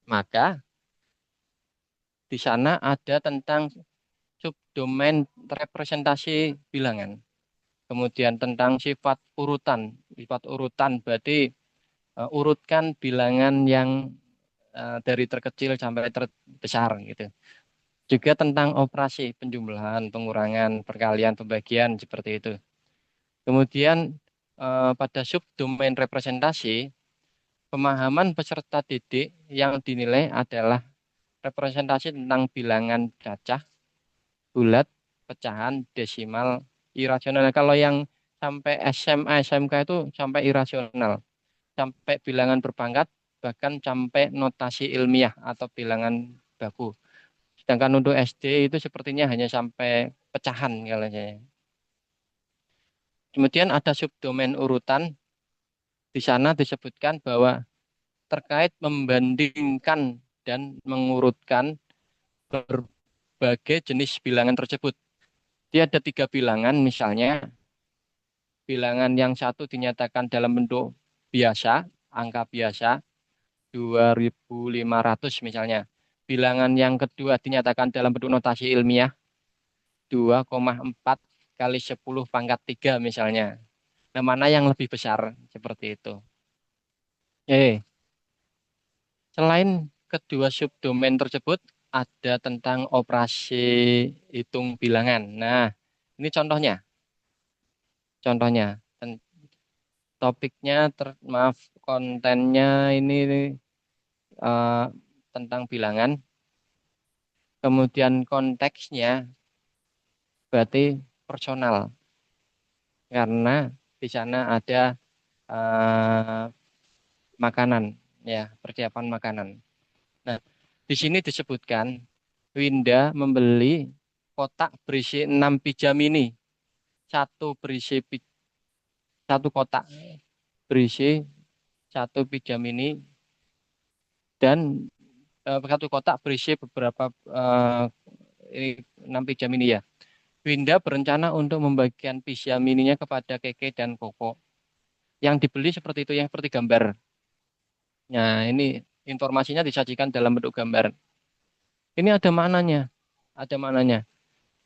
S2: maka di sana ada tentang subdomain representasi bilangan. Kemudian tentang sifat urutan. Sifat urutan berarti urutkan bilangan yang dari terkecil sampai terbesar gitu. Juga tentang operasi penjumlahan, pengurangan, perkalian, pembagian seperti itu. Kemudian pada subdomain representasi, pemahaman peserta didik yang dinilai adalah representasi tentang bilangan cacah, bulat, pecahan, desimal, irasional. Kalau yang sampai SMA, SMK itu sampai irasional, sampai bilangan berpangkat, bahkan sampai notasi ilmiah atau bilangan baku. Sedangkan untuk SD itu sepertinya hanya sampai pecahan kalau saya. Kemudian ada subdomain urutan. Di sana disebutkan bahwa terkait membandingkan dan mengurutkan berbagai jenis bilangan tersebut. Dia ada 3 bilangan, misalnya bilangan yang satu dinyatakan dalam bentuk biasa, angka biasa, 2.500 misalnya. Bilangan yang kedua dinyatakan dalam bentuk notasi ilmiah, 2,4 kali 10 pangkat 3 misalnya. Nah, mana yang lebih besar? Seperti itu. Selain kedua subdomain tersebut, ada tentang operasi hitung bilangan. Nah, ini contohnya. Contohnya, topiknya, maaf, kontennya ini eh, tentang bilangan. Kemudian konteksnya berarti personal, karena di sana ada eh, makanan, ya, persiapan makanan. Nah, di sini disebutkan Winda membeli kotak berisi 6 pijam ini. Satu kotak berisi 1 pijam ini, dan satu kotak berisi beberapa ini 6 pijam ini ya. Winda berencana untuk membagikan pijam ininya kepada Keke dan Koko. Yang dibeli seperti itu, yang seperti gambar. Nah, ini informasinya disajikan dalam bentuk gambar. Ini ada maknanya. Ada maknanya.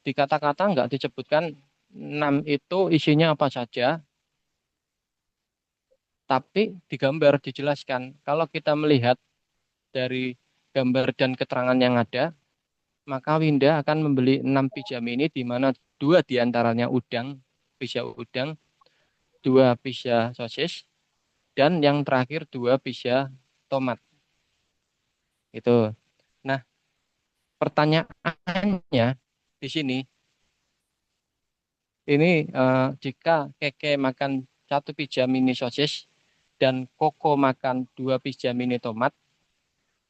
S2: Di kata-kata nggak disebutkan 6 itu isinya apa saja, tapi di gambar dijelaskan. Kalau kita melihat dari gambar dan keterangan yang ada, maka Winda akan membeli 6 pijam ini di mana 2 diantaranya udang, pizza udang, 2 pizza sosis, dan yang terakhir 2 pizza tomat. Itu. Nah, pertanyaannya di sini, ini jika Keke makan 1 pizza mini sosis dan Koko makan 2 pizza mini tomat,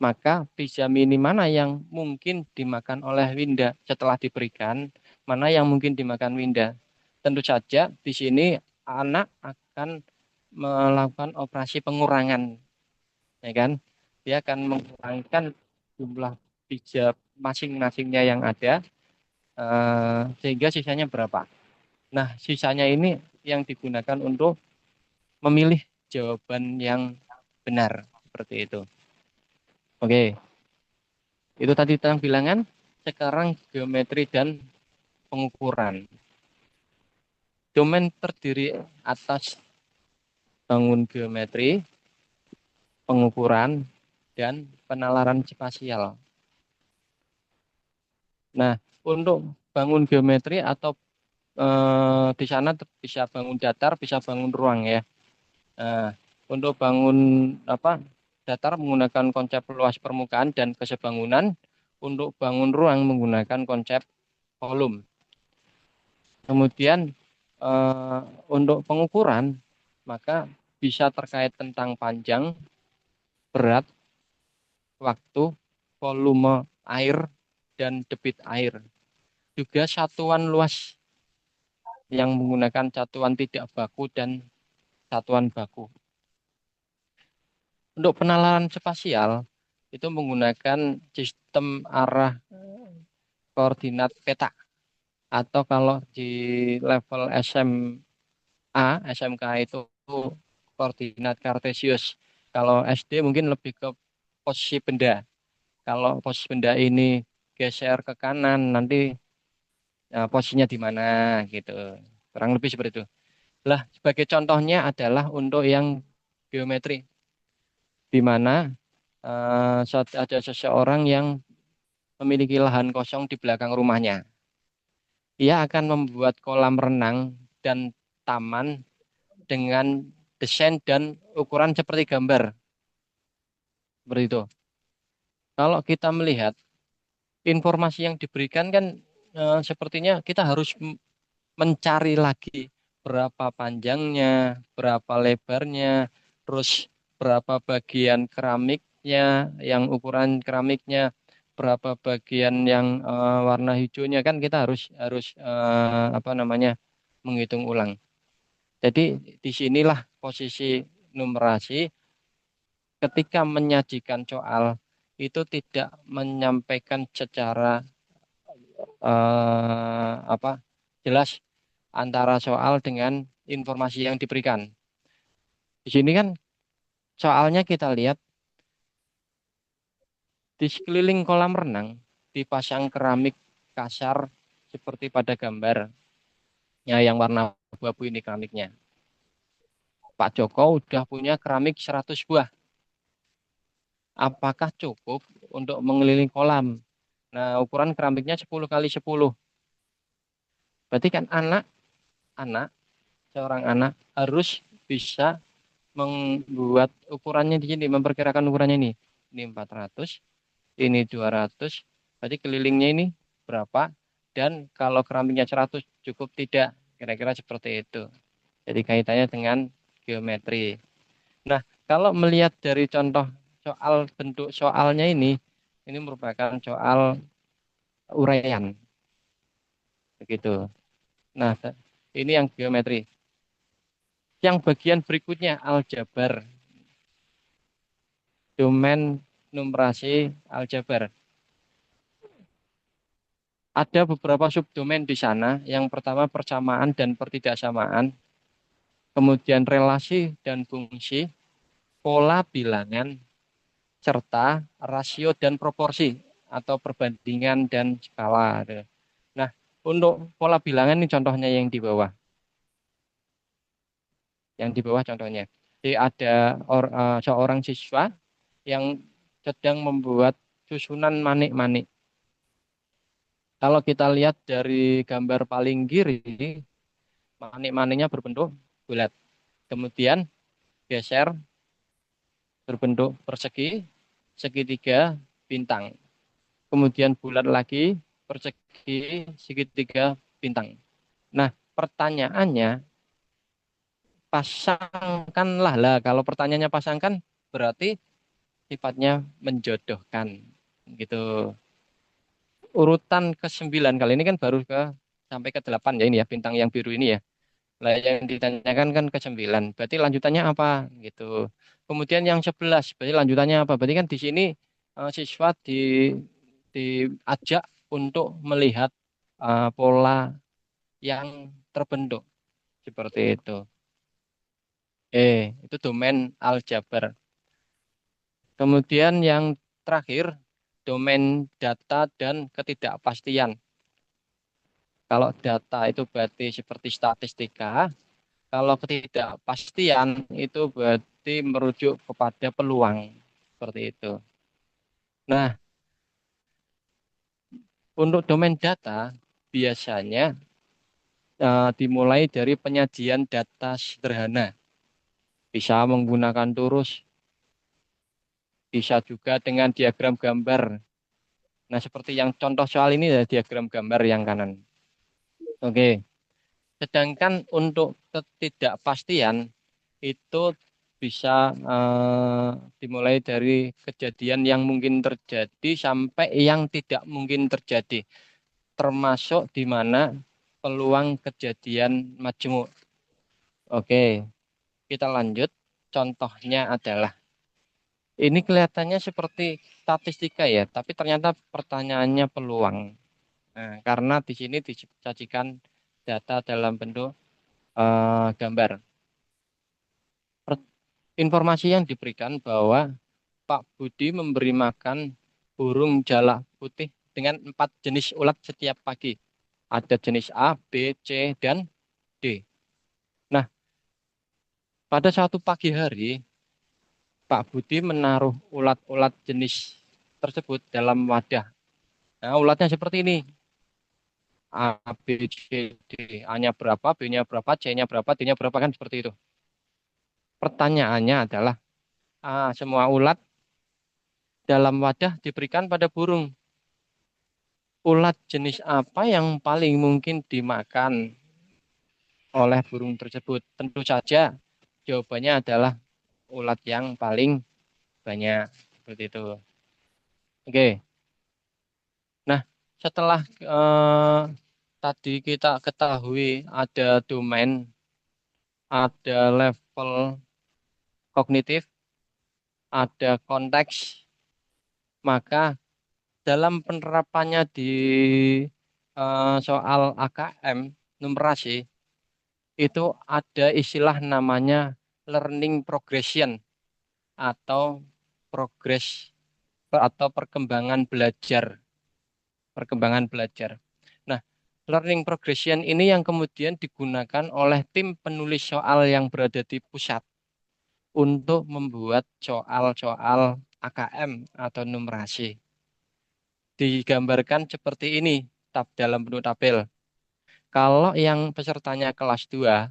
S2: maka pizza mini mana yang mungkin dimakan oleh Winda setelah diberikan, mana yang mungkin dimakan Winda. Tentu saja di sini anak akan melakukan operasi pengurangan, ya kan? Dia akan mengurangkan jumlah pizza masing-masingnya yang ada, sehingga sisanya berapa. Nah, sisanya ini yang digunakan untuk memilih jawaban yang benar, seperti itu. Oke, itu tadi tentang bilangan. Sekarang geometri dan pengukuran. Domain terdiri atas bangun geometri, pengukuran, dan penalaran spasial. Nah, untuk bangun geometri atau di sana bisa bangun datar, bisa bangun ruang ya. Nah, untuk bangun datar menggunakan konsep luas permukaan dan kesebangunan. Untuk bangun ruang menggunakan konsep kolom. Kemudian untuk pengukuran maka bisa terkait tentang panjang, berat, waktu, volume air, dan debit air. Juga satuan luas yang menggunakan satuan tidak baku dan satuan baku. Untuk penalaran spasial itu menggunakan sistem arah koordinat peta, atau kalau di level SMA, SMK itu koordinat kartesius. Kalau SD mungkin lebih ke posisi benda. Kalau posisi benda ini geser ke kanan, nanti posisinya di mana gitu. Kurang lebih seperti itu. Lah, sebagai contohnya adalah untuk yang geometri, di mana ada seseorang yang memiliki lahan kosong di belakang rumahnya. Ia akan membuat kolam renang dan taman dengan desain dan ukuran seperti gambar. Seperti itu. Kalau kita melihat informasi yang diberikan kan sepertinya kita harus mencari lagi berapa panjangnya, berapa lebarnya, terus berapa bagian keramiknya, yang ukuran keramiknya, berapa bagian yang warna hijaunya, kan kita harus menghitung ulang. Jadi disinilah posisi numerasi ketika menyajikan soal itu tidak menyampaikan secara jelas antara soal dengan informasi yang diberikan. Di sini kan soalnya kita lihat di sekeliling kolam renang dipasang keramik kasar seperti pada gambar yang warna abu-abu ini keramiknya. Pak Joko udah punya keramik 100 buah. Apakah cukup untuk mengelilingi kolam? Nah, ukuran keramiknya 10 kali 10. Berarti kan seorang anak harus bisa membuat ukurannya di sini, memperkirakan ukurannya ini. Ini 400, ini 200, berarti kelilingnya ini berapa? Dan kalau keramiknya 100 cukup tidak? Kira-kira seperti itu. Jadi kaitannya dengan geometri. Nah, kalau melihat dari contoh soal bentuk soalnya ini merupakan soal uraian. Begitu. Nah, ini yang geometri. Yang bagian berikutnya aljabar. Domain numerasi aljabar. Ada beberapa subdomain di sana. Yang pertama persamaan dan pertidaksamaan, kemudian relasi dan fungsi, pola bilangan, serta rasio dan proporsi atau perbandingan dan skala. Nah, untuk pola bilangan ini contohnya yang di bawah. Yang di bawah contohnya. Jadi ada seorang siswa yang sedang membuat susunan manik-manik. Kalau kita lihat dari gambar paling kiri, manik-maniknya berbentuk bulat. Kemudian geser berbentuk persegi, segitiga, bintang. Kemudian bulat lagi, persegi, segitiga, bintang. Nah, pertanyaannya, pasangkanlah lah. Kalau pertanyaannya pasangkan, berarti sifatnya menjodohkan. Gitu. Urutan ke-9 kali ini kan baru sampai ke-8 ya ini ya, bintang yang biru ini ya. Lah yang ditanyakan kan ke-9. Berarti lanjutannya apa gitu. Kemudian yang 11, berarti lanjutannya apa? Berarti kan di sini siswa diajak untuk melihat pola yang terbentuk seperti itu. Itu domain aljabar. Kemudian yang terakhir, domain data dan ketidakpastian. Kalau data itu berarti seperti statistika, kalau ketidakpastian itu berarti merujuk kepada peluang seperti itu. Nah, untuk domain data biasanya dimulai dari penyajian data sederhana. Bisa menggunakan turus, bisa juga dengan diagram gambar. Nah, seperti yang contoh soal ini ya diagram gambar yang kanan. Oke. Sedangkan untuk ketidakpastian itu bisa dimulai dari kejadian yang mungkin terjadi sampai yang tidak mungkin terjadi, termasuk di mana peluang kejadian majmuk. Oke, kita lanjut. Contohnya adalah ini kelihatannya seperti statistika ya, tapi ternyata pertanyaannya peluang. Nah, karena di sini disajikan data dalam bentuk gambar. Informasi yang diberikan bahwa Pak Budi memberi makan burung jalak putih dengan 4 jenis ulat setiap pagi. Ada jenis A, B, C, dan D. Nah, pada suatu pagi hari, Pak Budi menaruh ulat-ulat jenis tersebut dalam wadah. Nah, ulatnya seperti ini. A, B, C, D. A-nya berapa, B-nya berapa, C-nya berapa, D-nya berapa, kan seperti itu. Pertanyaannya adalah, semua ulat dalam wadah diberikan pada burung. Ulat jenis apa yang paling mungkin dimakan oleh burung tersebut? Tentu saja jawabannya adalah ulat yang paling banyak. Seperti itu. Oke. Nah, setelah tadi kita ketahui ada domain, ada level kognitif, ada konteks, maka dalam penerapannya di soal AKM numerasi itu ada istilah namanya learning progression atau progress atau perkembangan belajar. Perkembangan belajar. Nah, learning progression ini yang kemudian digunakan oleh tim penulis soal yang berada di pusat untuk membuat soal-soal AKM atau numerasi. Digambarkan seperti ini dalam bentuk tabel. Kalau yang pesertanya kelas 2,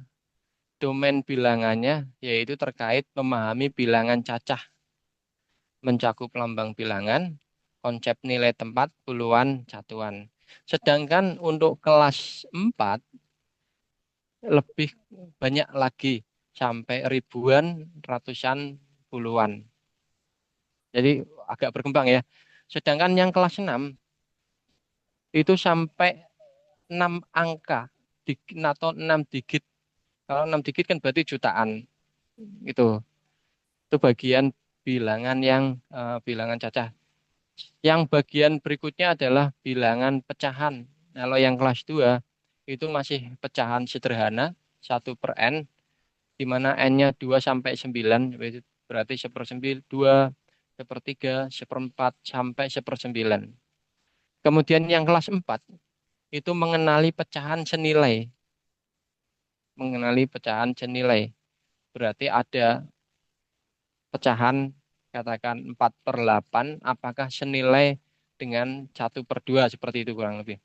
S2: domain bilangannya yaitu terkait memahami bilangan cacah, mencakup lambang bilangan, konsep nilai tempat, puluhan, satuan. Sedangkan untuk kelas 4 lebih banyak lagi, sampai ribuan, ratusan, puluhan. Jadi agak berkembang ya. Sedangkan yang kelas 6 itu sampai 6 angka atau 6 digit. Kalau 6 digit kan berarti jutaan. Gitu. Itu bagian bilangan yang bilangan cacah. Yang bagian berikutnya adalah bilangan pecahan. Kalau yang kelas 2 itu masih pecahan sederhana 1/n, di mana n-nya 2 sampai 9, berarti 1/9, 2, 1/3, 1/4, sampai 1/9. Kemudian yang kelas 4 itu mengenali pecahan senilai. Mengenali pecahan senilai. Berarti ada pecahan katakan 4/8, apakah senilai dengan 1/2, seperti itu kurang lebih.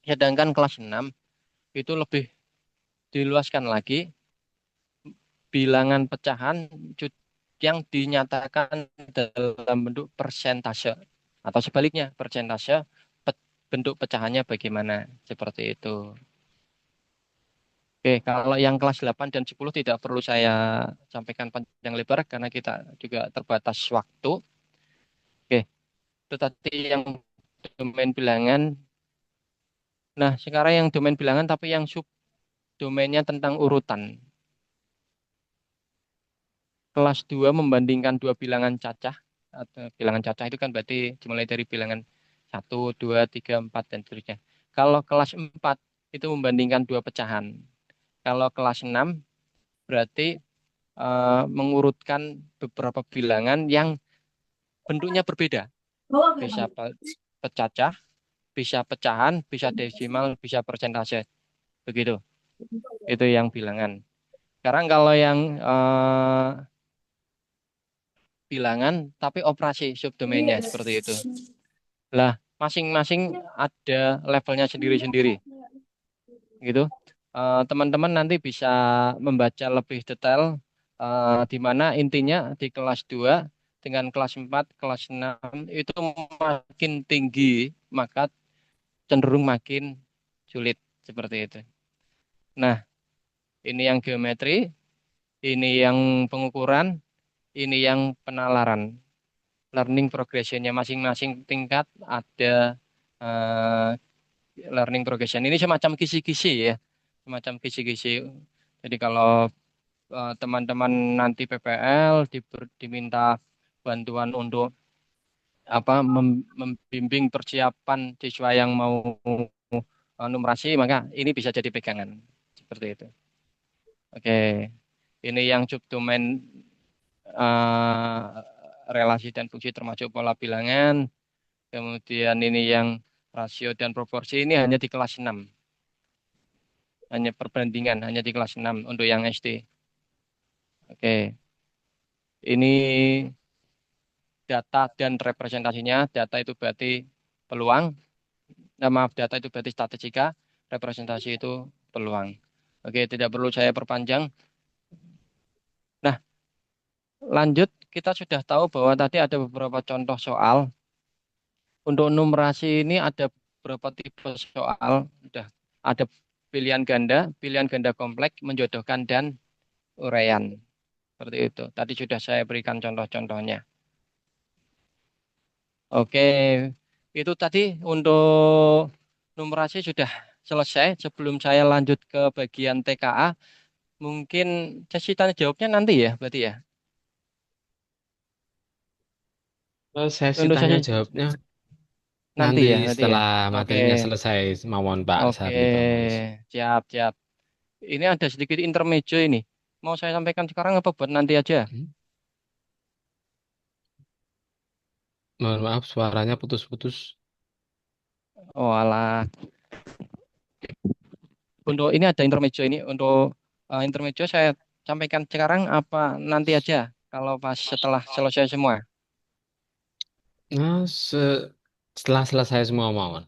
S2: Sedangkan kelas 6 itu lebih diluaskan lagi, bilangan pecahan yang dinyatakan dalam bentuk persentase, atau sebaliknya persentase bentuk pecahannya bagaimana, seperti itu. Oke, kalau yang kelas 8 dan 10 tidak perlu saya sampaikan panjang lebar karena kita juga terbatas waktu. Oke, itu tadi yang domain bilangan. Nah, sekarang yang domain bilangan tapi yang subdomainnya tentang urutan. Kelas 2 membandingkan dua bilangan cacah. Atau bilangan cacah itu kan berarti dimulai dari bilangan 1, 2, 3, 4, dan seterusnya. Kalau kelas 4 itu membandingkan dua pecahan. Kalau kelas 6 berarti mengurutkan beberapa bilangan yang bentuknya berbeda. Bisa pecacah, bisa pecahan, bisa desimal, bisa persentase. Begitu. Itu yang bilangan. Sekarang kalau yang bilangan tapi operasi subdomainnya seperti itu. Lah, masing-masing ada levelnya sendiri-sendiri. Gitu. Teman-teman nanti bisa membaca lebih detail di mana intinya di kelas 2 dengan kelas 4, kelas 6 itu makin tinggi, maka cenderung makin sulit seperti itu. Nah, ini yang geometri, ini yang pengukuran, ini yang penalaran. Learning progressionnya masing-masing tingkat ada eh, learning progression. Ini semacam kisi-kisi ya, semacam kisi-kisi. Jadi kalau teman-teman nanti PPL diminta bantuan untuk membimbing persiapan siswa yang mau numerasi, maka ini bisa jadi pegangan seperti itu. Oke, ini yang subdomain relasi dan fungsi termasuk pola bilangan. Kemudian ini yang rasio dan proporsi, ini hanya di kelas 6. Hanya perbandingan, hanya di kelas 6 untuk yang SD. Oke, ini data dan representasinya. Data itu berarti peluang. Maaf, data itu berarti statistika. Representasi itu peluang. Oke, tidak perlu saya perpanjang. Nah, lanjut, kita sudah tahu bahwa tadi ada beberapa contoh soal. Untuk numerasi ini ada beberapa tipe soal. Sudah ada pilihan ganda kompleks, menjodohkan, dan uraian. Seperti itu. Tadi sudah saya berikan contoh-contohnya. Oke, itu tadi untuk numerasi sudah selesai. Sebelum saya lanjut ke bagian TKA, mungkin sesi tanya jawabnya nanti ya, berarti ya.
S6: Sesi
S2: Untuk
S6: tanya
S2: sesi
S6: jawabnya
S2: nanti
S6: nanti
S2: ya, berarti ya.
S6: setelah
S2: Oke,
S6: materinya selesai, mawon Pak
S2: oke,
S6: Sarli Bangos.
S2: siap, siap. Ini ada sedikit intermezzo ini. Mau saya sampaikan sekarang apa buat nanti aja?
S6: Hmm? Mohon maaf, suaranya putus-putus.
S2: Oh alah. Untuk ini ada intermezzo ini. Untuk intermezzo saya sampaikan sekarang apa nanti aja? Kalau pas setelah selesai semua.
S6: Nah, setelah selesai semua mawon.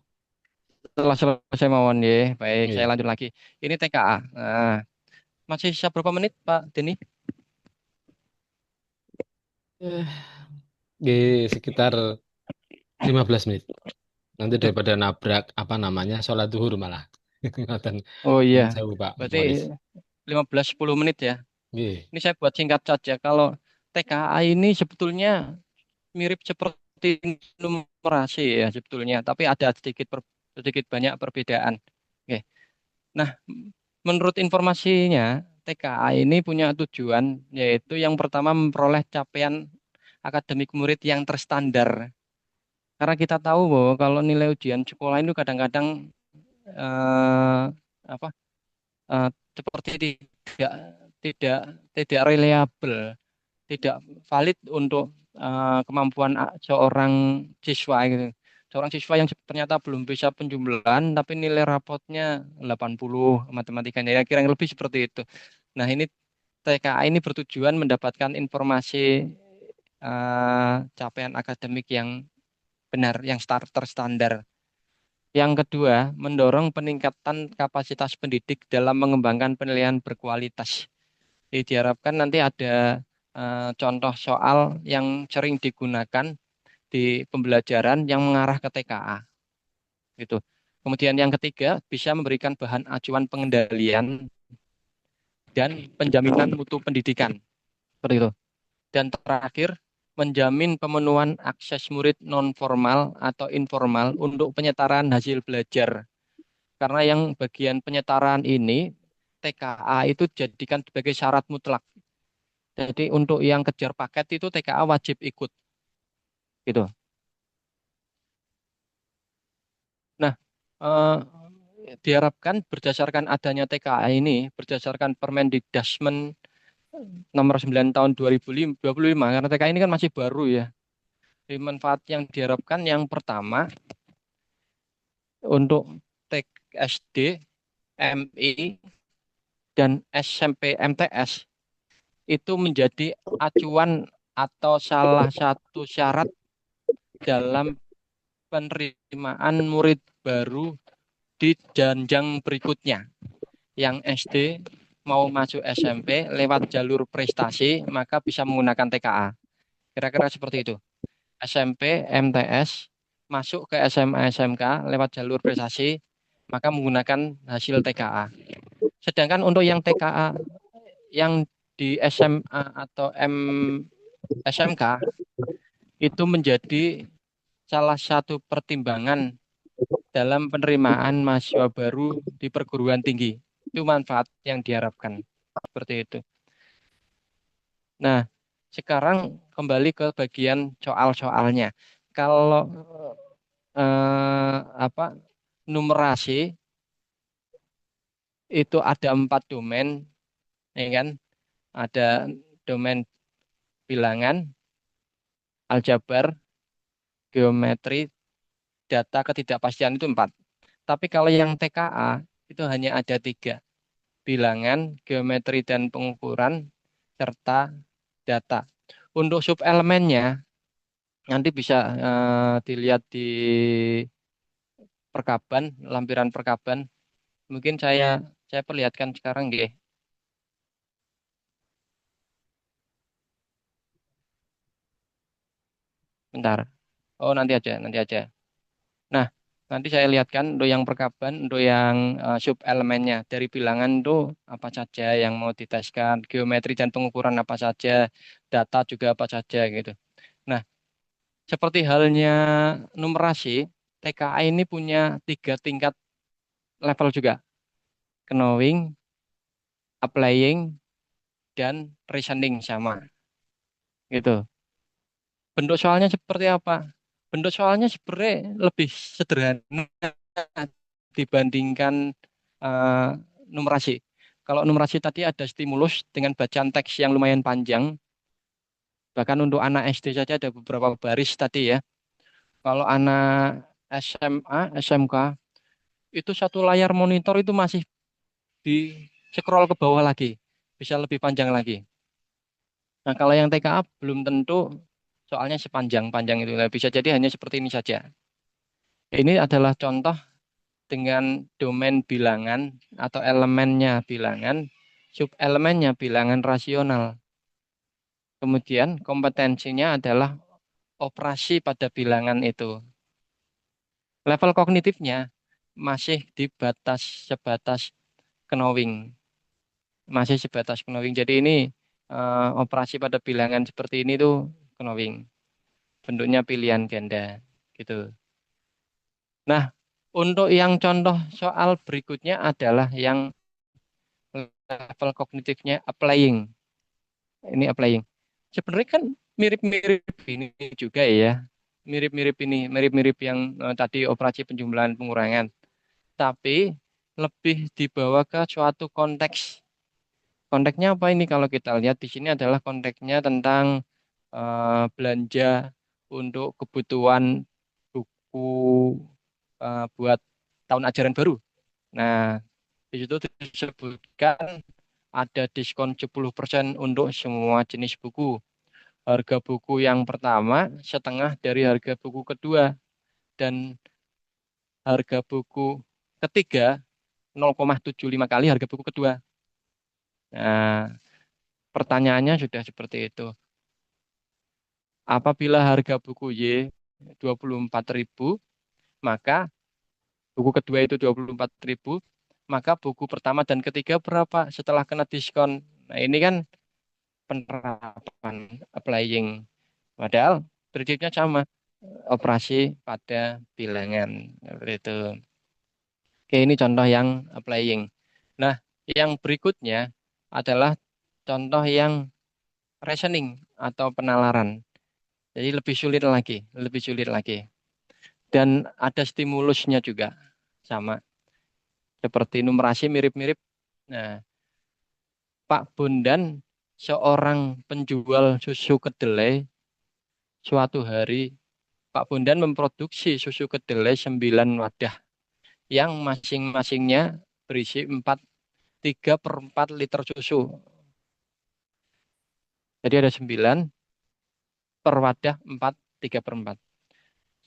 S2: Setelah selesai mawon ya. Baik, saya
S6: Iya.
S2: lanjut lagi. Ini TKA. Nah, masih sisa berapa menit Pak Denny?
S6: Eh, Di sekitar 15 menit. Nanti
S2: Duh,
S6: daripada nabrak apa namanya sholat zuhur malah. Ngoten.
S2: oh iya.
S6: Nyuwun sewu Pak
S2: Berarti
S6: Monis.
S2: 15-10 menit ya.
S6: Nggih.
S2: Ini saya buat singkat saja. Kalau TKA ini sebetulnya mirip seperti numerasi ya sebetulnya, tapi ada sedikit banyak perbedaan. Oke. Nah, menurut informasinya, TKA ini punya tujuan yaitu yang pertama memperoleh capaian akademik murid yang terstandar. Karena kita tahu bahwa kalau nilai ujian sekolah itu kadang-kadang eh, apa eh, seperti tidak tidak tidak reliable, tidak valid untuk kemampuan seorang siswa gitu. Seorang siswa yang ternyata belum bisa penjumlahan tapi nilai rapotnya 80 matematikanya ya kira-kira lebih seperti itu. Nah, ini TKA ini bertujuan mendapatkan informasi capaian akademik yang benar, yang terstandar. Yang kedua, mendorong peningkatan kapasitas pendidik dalam mengembangkan penilaian berkualitas. Jadi diharapkan nanti ada contoh soal yang sering digunakan di pembelajaran yang mengarah ke TKA. Gitu. Kemudian yang ketiga, bisa memberikan bahan acuan pengendalian dan penjaminan mutu pendidikan. Seperti itu. Dan terakhir, menjamin pemenuhan akses murid non-formal atau informal untuk penyetaraan hasil belajar. Karena yang bagian penyetaraan ini, TKA itu dijadikan sebagai syarat mutlak. Jadi untuk yang kejar paket itu TKA wajib ikut. Gitu. Nah, eh, diharapkan berdasarkan adanya TKA ini, berdasarkan Permendikdasmen nomor 9 tahun 2025, karena TKA ini kan masih baru ya. Jadi manfaat yang diharapkan yang pertama, untuk SD, MI, dan SMP MTS itu menjadi acuan atau salah satu syarat dalam penerimaan murid baru di jenjang berikutnya. Yang SD mau masuk SMP lewat jalur prestasi, maka bisa menggunakan TKA. Kira-kira seperti itu. SMP, MTS, masuk ke SMA, SMK lewat jalur prestasi, maka menggunakan hasil TKA. Sedangkan untuk yang TKA yang di SMA atau SMK itu menjadi salah satu pertimbangan dalam penerimaan mahasiswa baru di perguruan tinggi. Itu manfaat yang diharapkan. Seperti itu. Nah, sekarang kembali ke bagian soal-soalnya. Kalau apa numerasi itu ada 4 domain, ya kan? Ada domain bilangan, aljabar, geometri, data ketidakpastian itu 4. Tapi kalau yang TKA itu hanya ada 3. Bilangan, geometri dan pengukuran, serta data. Untuk subelemennya nanti bisa dilihat di perkaban, lampiran perkaban. Mungkin saya perlihatkan sekarang nggih. Bentar. Oh, nanti aja, nanti aja. Nah, nanti saya lihatkan untuk yang perkaban, untuk yang subelemennya dari bilangan itu apa saja yang mau diteskan, geometri dan pengukuran apa saja, data juga apa saja gitu. Nah, seperti halnya numerasi, TKA ini punya 3 tingkat level juga, knowing, applying, dan reasoning sama. Gitu. Bentuk soalnya seperti apa? Bentuk soalnya sebenarnya lebih sederhana dibandingkan eh, numerasi. Kalau numerasi tadi ada stimulus dengan bacaan teks yang lumayan panjang, bahkan untuk anak SD saja ada beberapa baris tadi ya. Kalau anak SMA, SMK, itu satu layar monitor itu masih di scroll ke bawah lagi, bisa lebih panjang lagi. Nah, kalau yang TKA belum tentu soalnya sepanjang-panjang itu. Nah, bisa jadi hanya seperti ini saja. Ini adalah contoh dengan domain bilangan atau elemennya bilangan, subelemennya bilangan rasional. Kemudian kompetensinya adalah operasi pada bilangan itu. Level kognitifnya masih di sebatas knowing. Masih sebatas knowing. Jadi ini operasi pada bilangan seperti ini tuh knowing. Bentuknya pilihan ganda gitu. Nah, untuk yang contoh soal berikutnya adalah yang level kognitifnya applying. Ini applying. Sebenarnya kan mirip-mirip ini juga ya. Mirip-mirip ini, mirip-mirip yang tadi operasi penjumlahan pengurangan. tapi lebih dibawa ke suatu konteks. Konteksnya apa ini kalau kita lihat di sini adalah konteksnya tentang belanja untuk kebutuhan buku buat tahun ajaran baru. Nah, di situ disebutkan ada diskon 10% untuk semua jenis buku. Harga buku yang pertama setengah dari harga buku kedua dan harga buku ketiga 0,75 kali harga buku kedua. Nah, pertanyaannya sudah seperti itu. Apabila harga buku Y 24.000, maka buku kedua itu 24.000, maka buku pertama dan ketiga berapa setelah kena diskon? Nah, ini kan penerapan applying. Padahal prinsipnya sama, operasi pada bilangan. Seperti itu. Oke, ini contoh yang applying. Nah, yang berikutnya adalah contoh yang reasoning atau penalaran. Jadi lebih sulit lagi, lebih sulit lagi. Dan ada stimulusnya juga sama. Seperti numerasi mirip-mirip. Nah, Pak Bondan seorang penjual susu kedelai suatu hari Pak Bondan memproduksi susu kedelai 9 wadah yang masing-masingnya berisi 3/4 liter susu. Jadi ada 9 per wadah 4, 3/4.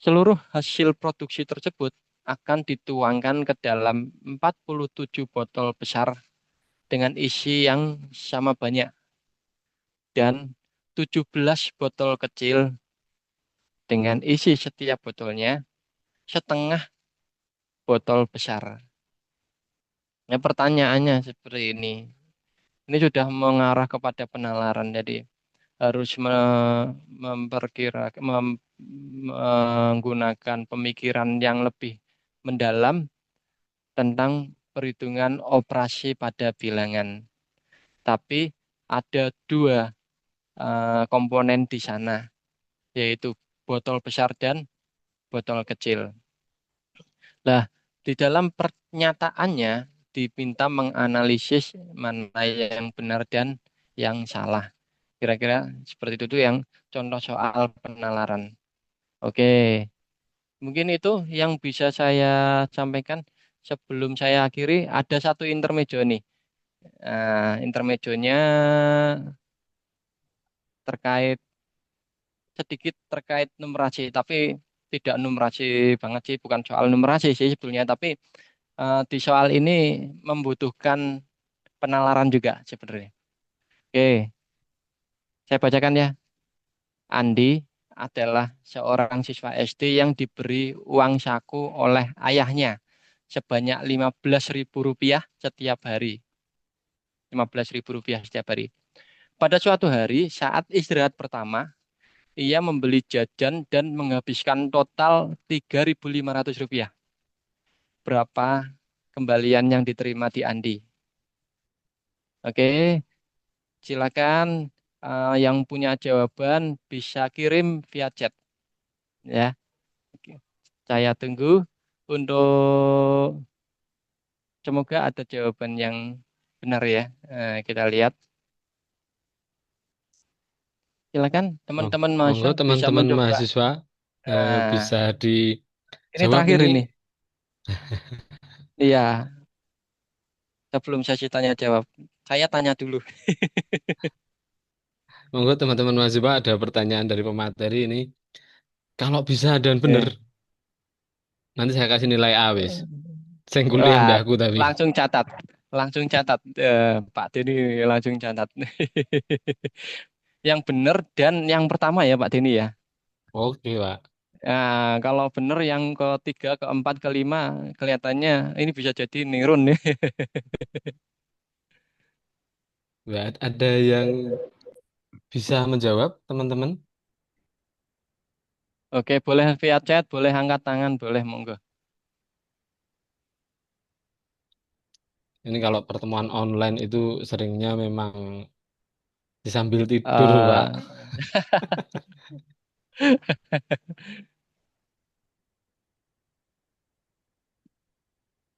S2: Seluruh hasil produksi tersebut akan dituangkan ke dalam 47 botol besar dengan isi yang sama banyak dan 17 botol kecil dengan isi setiap botolnya setengah botol besar. Nah, pertanyaannya seperti ini. Ini sudah mengarah kepada penalaran. Jadi harus memperkirakan, menggunakan pemikiran yang lebih mendalam tentang perhitungan operasi pada bilangan. Tapi ada dua komponen di sana, yaitu botol besar dan botol kecil. Nah, di dalam pernyataannya diminta menganalisis mana yang benar dan yang salah. Kira-kira seperti itu tuh yang contoh soal penalaran. Oke, mungkin itu yang bisa saya sampaikan. Sebelum saya akhiri, ada satu intermezzo nih. Intermezzonya terkait sedikit terkait numerasi, tapi tidak numerasi banget sih, bukan soal numerasi sih sebetulnya, tapi di soal ini membutuhkan penalaran juga sebenarnya. Oke, saya bacakan ya. Andi adalah seorang siswa SD yang diberi uang saku oleh ayahnya sebanyak Rp15.000 setiap hari. Rp15.000 setiap hari. Pada suatu hari saat istirahat pertama, ia membeli jajan dan menghabiskan total Rp3.500. Berapa kembalian yang diterima di Andi? Oke, silakan yang punya jawaban bisa kirim via chat ya. Oke. Saya tunggu untuk semoga ada jawaban yang benar ya. Kita lihat. Silakan teman-teman
S6: Monggo
S2: mahasiswa bisa
S6: teman-teman
S2: mencoba.
S6: mahasiswa
S2: Nah,
S6: bisa
S2: ini
S6: dijawab
S2: terakhir
S6: ini.
S2: ini. Iya, sebelum sesi tanya jawab, saya tanya dulu.
S6: Monggo teman-teman mahasiswa ada pertanyaan dari pemateri ini. Kalau bisa dan benar,
S2: Oke.
S6: nanti saya kasih nilai A wis. Saya kuliah
S2: Wah,
S6: mbahku tapi.
S2: langsung catat. Langsung catat. Pak Denny langsung catat. Yang benar dan yang pertama ya Pak Denny ya.
S6: Oke, Pak.
S2: Nah, kalau benar yang ketiga, keempat, kelima kelihatannya ini bisa jadi nirun nih.
S6: Nggak ada yang bisa menjawab, teman-teman.
S2: Oke, boleh via chat, boleh angkat tangan, boleh monggo.
S6: Ini kalau pertemuan online itu seringnya memang disambil tidur, Pak.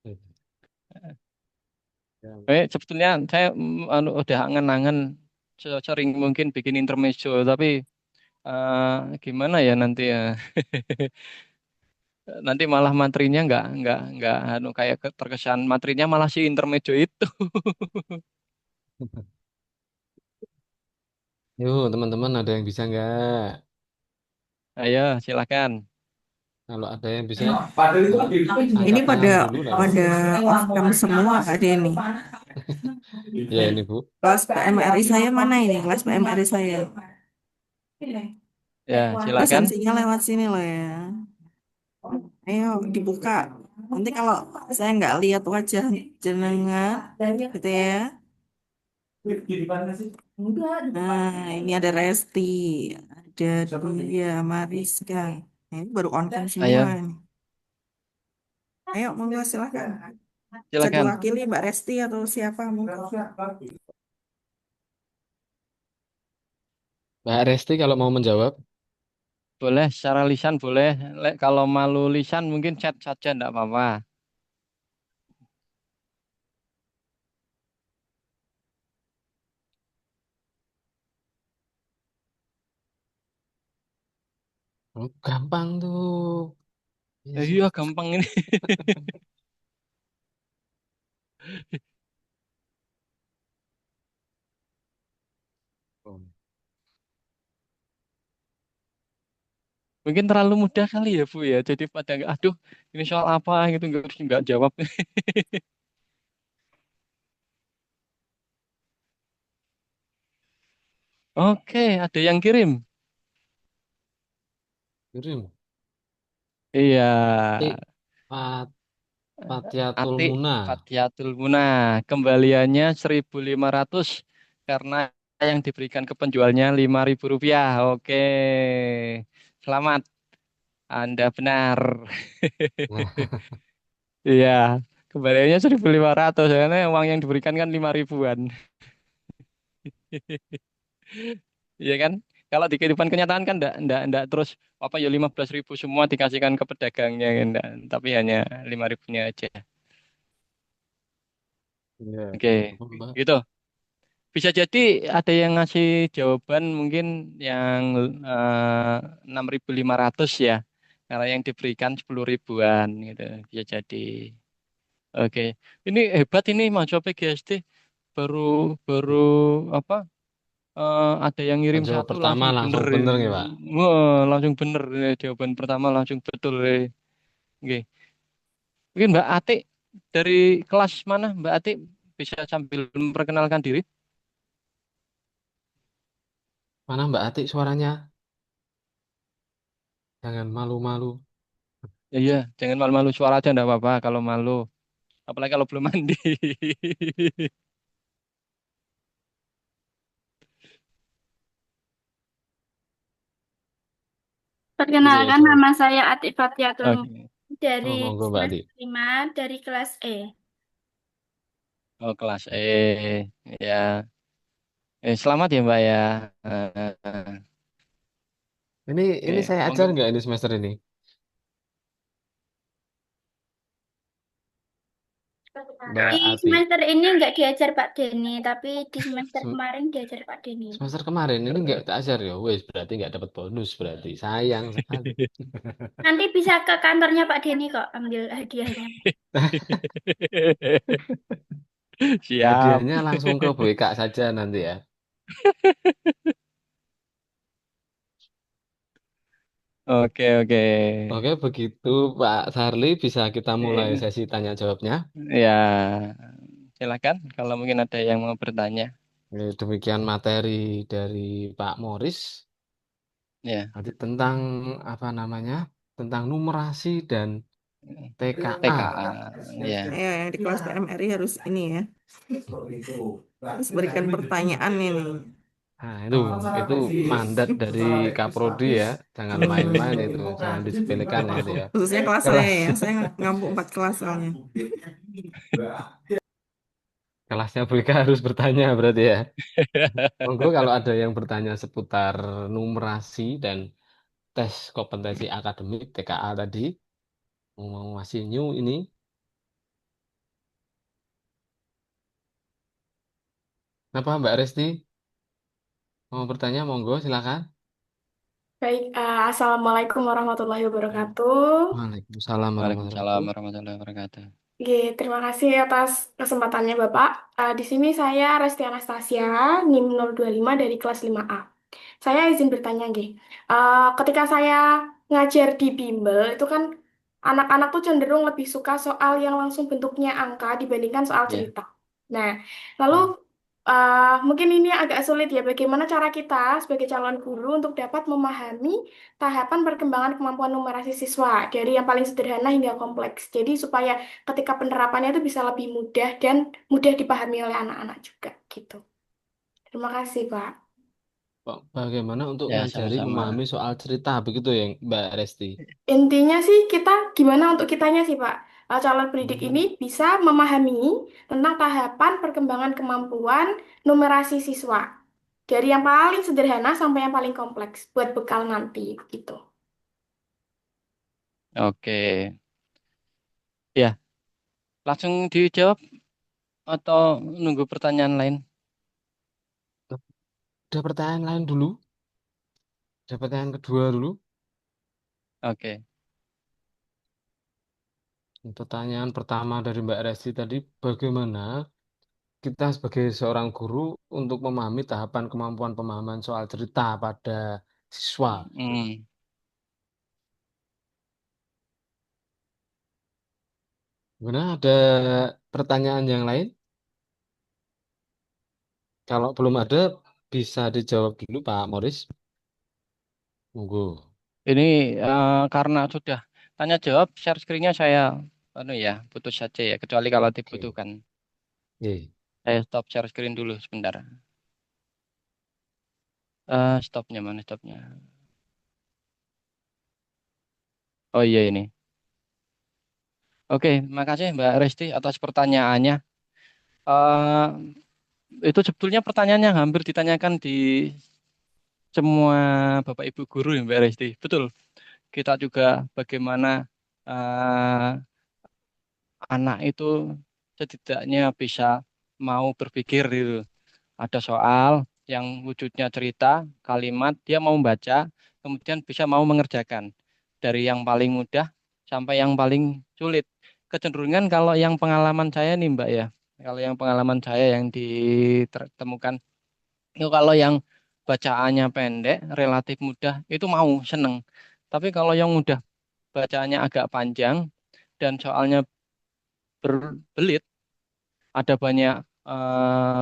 S2: Eh, Sebetulnya saya udah angen-angen sering mungkin bikin intermezzo, tapi gimana ya nanti ya. Nanti malah materinya nggak kayak terkesan materinya malah si intermezzo itu.
S6: Yuk, teman-teman ada yang bisa nggak?
S2: Ayo, silakan.
S6: Kalau ada yang bisa,
S4: Ini
S6: angkat tangan
S4: pada
S6: dulu lalu.
S4: pada off cam semua ada ini.
S6: Ya ini Bu.
S4: Kelas PMRI saya mana ini? Kelas PMRI saya.
S2: Ya, silakan.
S4: Presensinya lewat sini loh ya. Ayo dibuka. Nanti kalau saya nggak lihat wajah jenengan, gitu ya. Nah, ini ada Resti, ada Dia, Mariska. Nah, ini baru on cam semua
S2: Ayo,
S4: ini. Ayo, monggo silakan. Bisa
S2: silakan.
S4: diwakili Mbak Resti atau siapa monggo.
S6: Mbak Resti kalau mau menjawab,
S2: Boleh secara lisan boleh. Kalau malu lisan mungkin chat saja enggak apa-apa.
S6: oh, gampang tuh. Easy.
S2: Iya, gampang ini.
S6: Oh.
S2: Mungkin terlalu mudah kali ya, Bu ya. Jadi pada aduh, ini soal apa gitu nggak jawab. Oke, ada yang kirim.
S6: Kirim.
S2: Iya.
S6: Atik Pat Patiatul
S2: Atik
S6: Muna.
S2: Fatihatul Munah. Kembaliannya 1.500 karena yang diberikan ke penjualnya Rp5.000. Oke. Selamat. Anda benar. Iya. Kembaliannya 1.500 karena uang yang diberikan kan 5 ribuan. Iya kan? Kalau di kehidupan kenyataan kan enggak terus apa ya 15 ribu semua dikasihkan ke pedagangnya enggak, tapi hanya 5 ribunya aja.
S6: Iya.
S2: Oke,
S6: Oh, Mbak.
S2: gitu. Bisa jadi ada yang ngasih jawaban mungkin yang 6.500 ya, karena yang diberikan 10 ribuan gitu. Bisa jadi. Oke, ini hebat ini mahasiswa PGSD baru baru apa? Ada yang ngirim
S6: Menjawab
S2: satu
S6: pertama
S2: langsung bener.
S6: langsung bener ya Pak.
S2: Wah, langsung bener. Jawaban pertama langsung betul. Oke. Mungkin Mbak Atik dari kelas mana Mbak Atik bisa sambil memperkenalkan diri?
S6: Mana Mbak Atik suaranya? Jangan malu-malu.
S2: Ya, iya, jangan malu-malu suara aja enggak apa-apa kalau malu. Apalagi kalau belum mandi.
S3: Perkenalkan,
S6: Coba.
S3: nama saya Atik Fatiatul
S2: Oke.
S3: dari
S6: Oh, monggo Mbak Atik.
S3: semester 5 dari kelas E.
S2: Oh, kelas ya. Selamat ya Mbak ya.
S6: Ini
S2: Oke,
S6: saya ajar
S2: monggo.
S6: nggak ini semester ini? Mbak
S3: Di
S6: Atik.
S3: semester ini nggak diajar Pak Denny, tapi di semester
S6: Sem-
S3: kemarin diajar Pak Denny.
S6: semester kemarin ini nggak tak ajar ya. Wes berarti nggak dapat bonus berarti. Sayang sekali.
S3: Nanti bisa ke kantornya Pak Denny kok ambil hadiahnya.
S2: Siap.
S6: Hadiahnya langsung ke BK saja nanti ya.
S2: Oke, oke.
S6: Oke, begitu Pak Sarli bisa kita mulai
S2: Eh,
S6: sesi tanya jawabnya.
S2: Ya, silakan kalau mungkin ada yang mau bertanya.
S6: Demikian materi dari Pak Moris.
S2: Ya,
S6: Nanti tentang apa namanya? Tentang numerasi dan TKA.
S2: TKA. Ya.
S4: Ayo yang di kelas PMRI harus ini ya. Harus berikan pertanyaan ini.
S6: Nah, itu mandat dari Kaprodi ya. Jangan main-main itu, jangan disepelekan ya itu ya.
S4: Khususnya kelas saya
S6: Kelas
S4: ya. Saya ngampu 4 kelas soalnya.
S6: kelasnya BK harus bertanya berarti ya. Monggo kalau ada yang bertanya seputar numerasi dan tes kompetensi akademik TKA tadi, mau masih new ini, Kenapa Mbak Resti? Mau bertanya, monggo, silakan.
S7: Baik, Assalamualaikum warahmatullahi wabarakatuh.
S6: Waalaikumsalam warahmatullahi
S2: Waalaikumsalam
S6: wabarakatuh.
S2: warahmatullahi wabarakatuh.
S7: Oke, terima kasih atas kesempatannya Bapak. Di sini saya Resti Anastasia, NIM 025 dari kelas 5A. Saya izin bertanya, Nggih. Ketika saya ngajar di bimbel, itu kan anak-anak tuh cenderung lebih suka soal yang langsung bentuknya angka dibandingkan soal
S2: Ya.
S7: cerita. Nah, lalu mungkin ini agak sulit ya, bagaimana cara kita sebagai calon guru untuk dapat memahami tahapan perkembangan kemampuan numerasi siswa dari yang paling sederhana hingga kompleks. Jadi supaya ketika penerapannya itu bisa lebih mudah dan mudah dipahami oleh anak-anak juga gitu. Terima kasih, Pak.
S6: Bagaimana untuk
S2: Ya,
S6: ngajari
S2: sama-sama.
S6: memahami soal cerita begitu ya Mbak Resti?
S7: Intinya sih kita gimana untuk kitanya sih, Pak? Calon pendidik ini
S6: Hmm.
S7: bisa memahami tentang tahapan perkembangan kemampuan numerasi siswa. Dari yang paling sederhana sampai yang paling kompleks buat bekal nanti gitu.
S2: Oke. Ya, langsung dijawab atau nunggu pertanyaan lain?
S6: Ada pertanyaan lain dulu? Ada pertanyaan kedua dulu?
S2: Oke.
S6: Pertanyaan pertama dari Mbak Resti tadi, bagaimana kita sebagai seorang guru untuk memahami tahapan kemampuan pemahaman soal cerita pada siswa?
S2: Hmm.
S6: Gimana? Ada pertanyaan yang lain? Kalau belum ada, bisa dijawab dulu Pak Moris. Monggo.
S2: Ini karena sudah tanya jawab, share screen-nya saya ya, putus saja ya, kecuali kalau
S6: Oke.
S2: dibutuhkan.
S6: Ye.
S2: Saya stop share screen dulu sebentar. Stopnya mana stopnya? Oh iya ini. Oke, makasih Mbak Resti atas pertanyaannya. Eh itu sebetulnya pertanyaan yang hampir ditanyakan di semua Bapak Ibu guru ya Mbak Resti. Betul. Kita juga bagaimana anak itu setidaknya bisa mau berpikir gitu. Ada soal yang wujudnya cerita, kalimat, dia mau membaca, kemudian bisa mau mengerjakan. Dari yang paling mudah sampai yang paling sulit. Kecenderungan kalau yang pengalaman saya nih Mbak ya, kalau yang pengalaman saya yang ditemukan, itu kalau yang bacaannya pendek, relatif mudah, itu mau, seneng. Tapi kalau yang mudah, bacaannya agak panjang, dan soalnya berbelit, ada banyak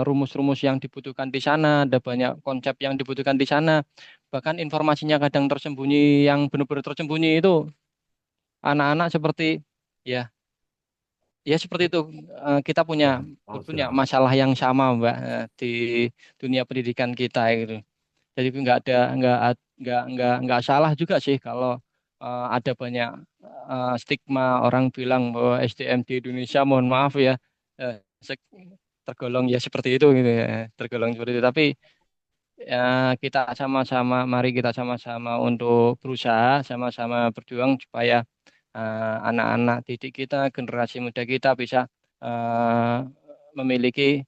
S2: rumus-rumus yang dibutuhkan di sana, ada banyak konsep yang dibutuhkan di sana, bahkan informasinya kadang tersembunyi, yang benar-benar tersembunyi itu anak-anak seperti ya, ya seperti itu. Kita punya masalah yang sama, Mbak, di dunia pendidikan kita gitu. Jadi nggak salah juga sih kalau ada banyak stigma orang bilang bahwa SDM di Indonesia, mohon maaf ya, eh, se- tergolong ya seperti itu gitu ya, tergolong seperti itu. Tapi kita sama-sama, mari kita sama-sama untuk berusaha, sama-sama berjuang supaya anak-anak didik kita, generasi muda kita bisa eh, memiliki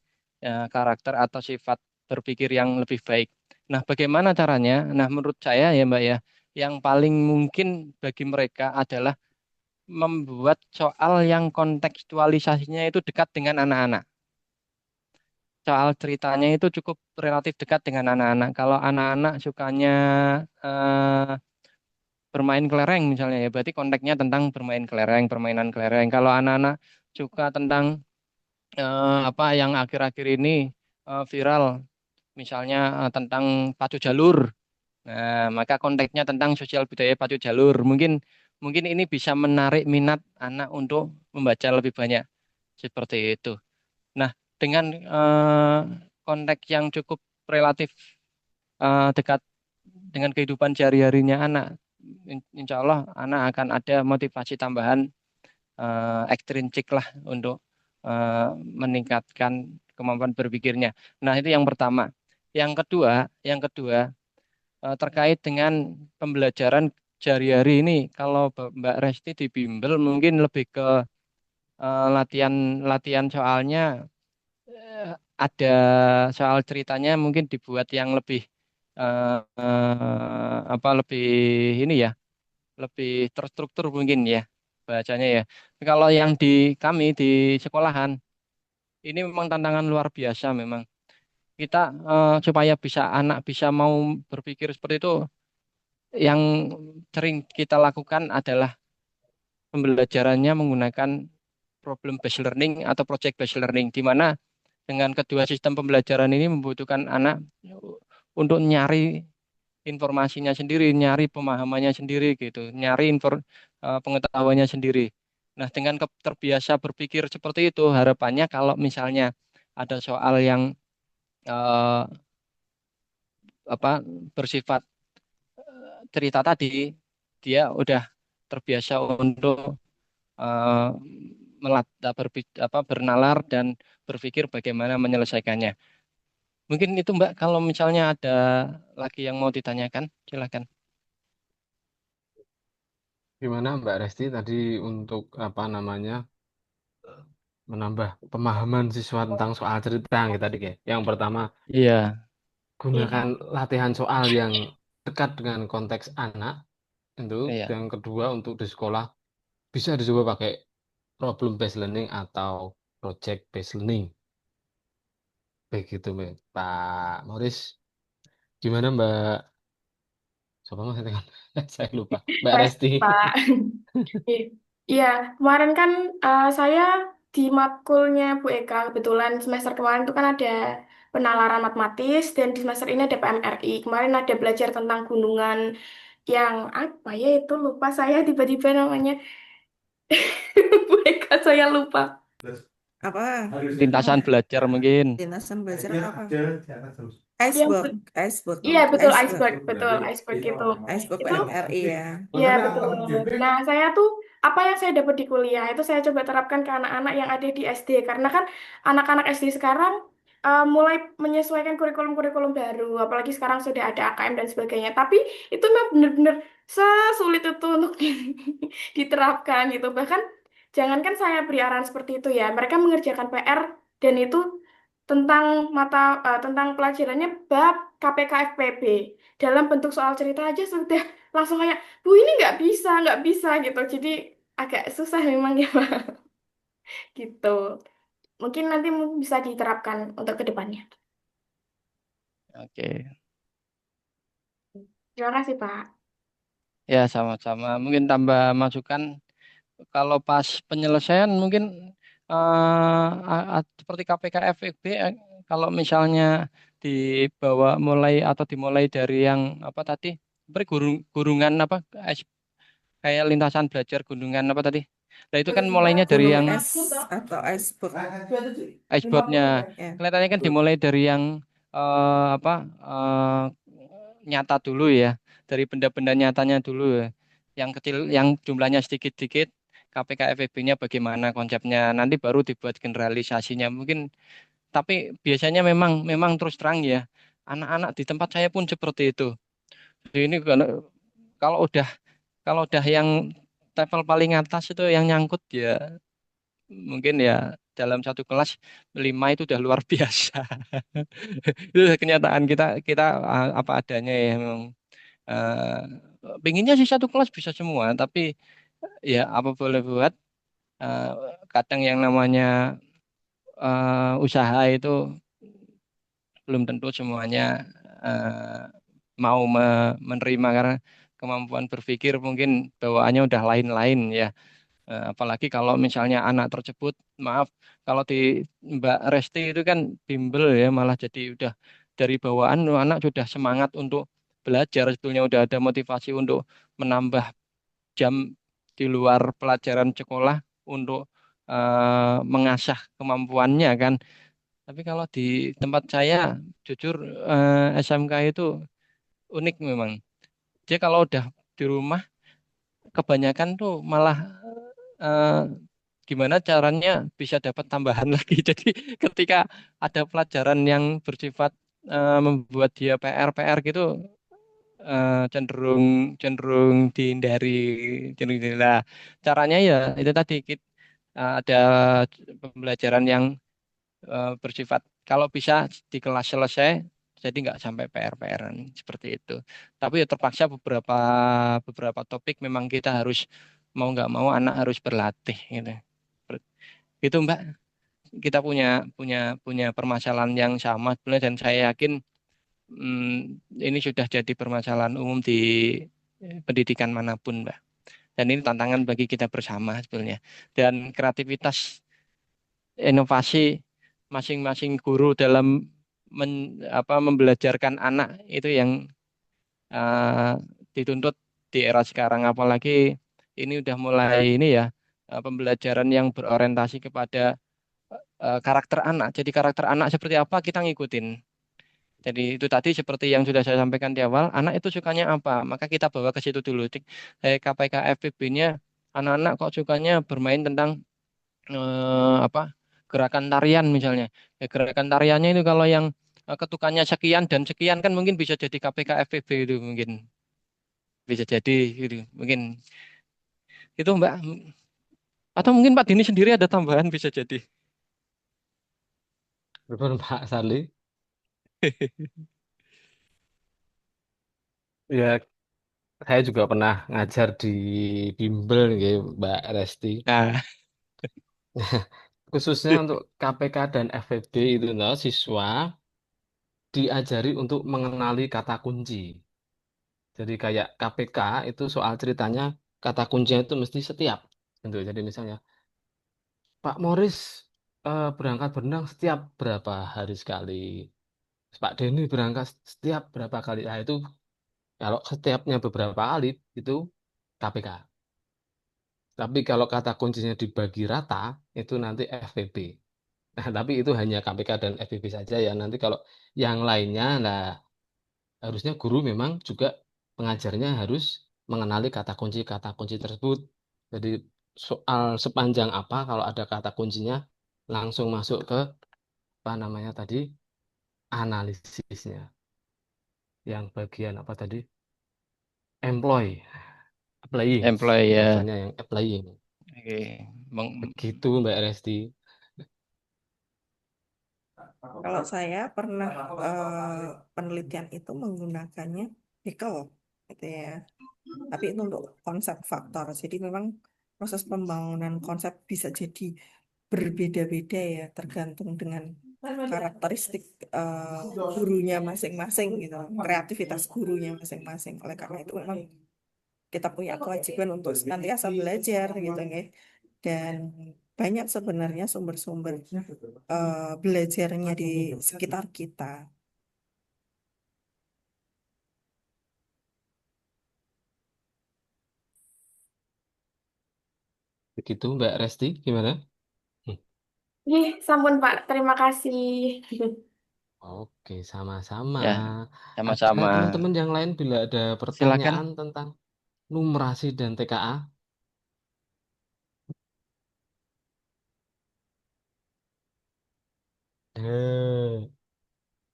S2: karakter atau sifat berpikir yang lebih baik. Nah, bagaimana caranya? Nah, menurut saya ya Mbak ya, yang paling mungkin bagi mereka adalah membuat soal yang kontekstualisasinya itu dekat dengan anak-anak. Soal ceritanya itu cukup relatif dekat dengan anak-anak. Kalau anak-anak sukanya eh, bermain kelereng misalnya ya, berarti konteksnya tentang bermain kelereng, permainan kelereng. Kalau anak-anak suka tentang apa yang akhir-akhir ini viral, misalnya tentang pacu jalur. Nah, maka konteksnya tentang sosial budaya pacu jalur. Mungkin mungkin ini bisa menarik minat anak untuk membaca lebih banyak seperti itu. Nah, dengan konteks yang cukup relatif dekat dengan kehidupan sehari-harinya anak, insya Allah anak akan ada motivasi tambahan ekstrinsik lah untuk meningkatkan kemampuan berpikirnya. Nah, itu yang pertama. Yang kedua terkait dengan pembelajaran sehari-hari ini, kalau Mbak Resti di bimbel mungkin lebih ke latihan latihan soalnya ada soal ceritanya mungkin dibuat yang lebih apa lebih ini ya, lebih terstruktur mungkin ya bacanya ya. Kalau yang di kami di sekolahan ini memang tantangan luar biasa memang. Kita supaya bisa anak bisa mau berpikir seperti itu, yang sering kita lakukan adalah pembelajarannya menggunakan problem based learning atau project based learning, di mana dengan kedua sistem pembelajaran ini membutuhkan anak untuk nyari informasinya sendiri, nyari pemahamannya sendiri gitu, nyari pengetahuannya sendiri. Nah, dengan terbiasa berpikir seperti itu, harapannya kalau misalnya ada soal yang eh, apa bersifat cerita tadi, dia udah terbiasa untuk eh, bernalar dan berpikir bagaimana menyelesaikannya. Mungkin itu Mbak, kalau misalnya ada lagi yang mau ditanyakan, silakan.
S6: Gimana Mbak Resti tadi untuk apa namanya menambah pemahaman siswa tentang soal cerita yang tadi kayak. Yang pertama,
S2: Iya,
S6: gunakan
S7: Iya.
S6: latihan soal yang dekat dengan konteks anak. Itu
S2: iya.
S6: yang kedua untuk di sekolah bisa dicoba pakai problem based learning atau project based learning. Begitu Mbak. Pak Morris, gimana Mbak? Siapa Mas? Saya lupa. Mbak Resti.
S7: Pak. Iya, kemarin kan saya di matkulnya Bu Eka, kebetulan semester kemarin itu kan ada penalaran matematis, dan di semester ini ada PMRI. Kemarin ada belajar tentang gunungan yang apa ya itu lupa saya tiba-tiba namanya. Bu Eka saya lupa.
S4: Apa?
S2: Lintasan belajar mungkin.
S4: Lintasan belajar apa?
S7: Yang
S4: Iceberg, iceberg,
S7: iya betul
S4: iceberg,
S7: iceberg, betul iceberg itu.
S4: iceberg
S7: Itu
S4: PMRI ya.
S7: iya betul. Nah, saya tuh apa yang saya dapat di kuliah itu saya coba terapkan ke anak-anak yang ada di SD, karena kan anak-anak SD sekarang mulai menyesuaikan kurikulum-kurikulum baru, apalagi sekarang sudah ada AKM dan sebagainya. Tapi itu memang benar-benar sesulit itu untuk diterapkan gitu. Bahkan jangankan saya beri arahan seperti itu ya, mereka mengerjakan PR dan itu tentang tentang pelajarannya bab KPKFPB dalam bentuk soal cerita aja sudah langsung kayak Bu ini nggak bisa gitu. Jadi agak susah memang ya Pak. Gitu. Mungkin nanti bisa diterapkan untuk kedepannya.
S2: Oke.
S7: Terima kasih Pak.
S2: Ya, sama-sama. Mungkin tambah masukan kalau pas penyelesaian mungkin seperti KPK FEB, kalau misalnya dibawa mulai atau dimulai dari yang apa tadi? Gurungan apa? Kayak lintasan belajar gunungan apa tadi? Nah, itu kan mulainya dari
S4: Gunung
S2: yang
S4: es atau iceberg.
S2: iceboardnya.
S4: Ya.
S2: Kelihatannya kan dimulai dari yang apa nyata dulu ya, dari benda-benda nyatanya dulu ya. Yang kecil, yang jumlahnya sedikit-sedikit, KPKFEB-nya bagaimana konsepnya, nanti baru dibuat generalisasinya mungkin. Tapi biasanya memang memang terus terang ya, anak-anak di tempat saya pun seperti itu. Ini kalau udah kalau udah yang level paling atas itu yang nyangkut ya, mungkin ya dalam satu kelas 5 itu udah luar biasa. Itu kenyataan kita kita apa adanya ya memang. Pinginnya sih satu kelas bisa semua, tapi ya apa boleh buat. eh, Kadang yang namanya usaha itu belum tentu semuanya eh, mau menerima, karena kemampuan berpikir mungkin bawaannya udah lain-lain ya. Apalagi kalau misalnya anak tersebut, maaf, kalau di Mbak Resti itu kan bimbel ya, malah jadi udah dari bawaan anak sudah semangat untuk belajar, sebetulnya udah ada motivasi untuk menambah jam di luar pelajaran sekolah untuk mengasah kemampuannya kan. Tapi kalau di tempat saya, jujur SMK itu unik memang. Dia kalau udah di rumah, kebanyakan tuh malah eh, gimana caranya bisa dapat tambahan lagi. Jadi ketika ada pelajaran yang bersifat membuat dia PR-PR gitu, cenderung cenderung dihindari, cenderung dihindari. Nah, caranya ya itu tadi ada pembelajaran yang bersifat kalau bisa di kelas selesai, jadi nggak sampai PR-PR seperti itu. Tapi ya terpaksa beberapa beberapa topik memang kita harus mau nggak mau anak harus berlatih gitu. Itu Mbak, kita punya punya punya permasalahan yang sama sebenarnya dan saya yakin ini sudah jadi permasalahan umum di pendidikan manapun, Mbak. Dan ini tantangan bagi kita bersama sebenarnya. Dan kreativitas inovasi masing-masing guru dalam membelajarkan anak itu yang eh, dituntut di era sekarang. Apalagi ini udah mulai ini ya, pembelajaran yang berorientasi kepada karakter anak. Jadi karakter anak seperti apa kita ngikutin. Jadi itu tadi seperti yang sudah saya sampaikan di awal, anak itu sukanya apa, maka kita bawa ke situ dulu. KPK FPB-nya, anak-anak kok sukanya bermain tentang apa gerakan tarian misalnya. Ya, gerakan tariannya itu kalau yang ketukannya sekian dan sekian kan mungkin bisa jadi KPK FPB itu mungkin bisa jadi gitu. Mungkin itu Mbak. Atau mungkin Pak Dini sendiri ada tambahan bisa jadi.
S6: Betul Pak Sarli. Ya, saya juga pernah ngajar di bimbel gitu, Mbak Resti.
S2: Nah,
S6: Khususnya untuk KPK dan FEB itu loh, siswa diajari untuk mengenali kata kunci. Jadi kayak KPK itu soal ceritanya kata kuncinya itu mesti setiap. Gitu. Jadi misalnya Pak Morris berangkat berenang setiap berapa hari sekali. Pak Denny berangkat setiap berapa kali. Nah itu kalau setiapnya beberapa kali itu KPK. Tapi kalau kata kuncinya dibagi rata itu nanti FVB. Nah, tapi itu hanya KPK dan FVB saja ya. Nanti kalau yang lainnya, nah harusnya guru memang juga pengajarnya harus mengenali kata kunci tersebut. Jadi soal sepanjang apa kalau ada kata kuncinya langsung masuk ke apa namanya tadi analisisnya. Yang bagian apa tadi? Employ, applying.
S2: employee ya.
S6: Bahasanya yang applying.
S2: Oke.
S6: Begitu Mbak Resti.
S4: Kalau saya pernah penelitian itu menggunakannya Haeckel, gitu ya. Tapi itu untuk konsep faktor. Jadi memang proses pembangunan konsep bisa jadi berbeda-beda ya, tergantung dengan karakteristik gurunya masing-masing gitu, kreativitas gurunya masing-masing. Oleh karena itu memang kita punya kewajiban untuk senantiasa belajar gitu ya. Dan banyak sebenarnya sumber-sumber belajarnya di sekitar kita.
S6: Begitu Mbak Resti, gimana? Hmm.
S7: Ih, sampun Pak, terima kasih.
S6: Oke, sama-sama.
S2: Ya,
S6: Ada
S2: sama-sama.
S6: teman-teman yang lain bila ada pertanyaan
S2: Silakan.
S6: tentang numerasi dan TKA?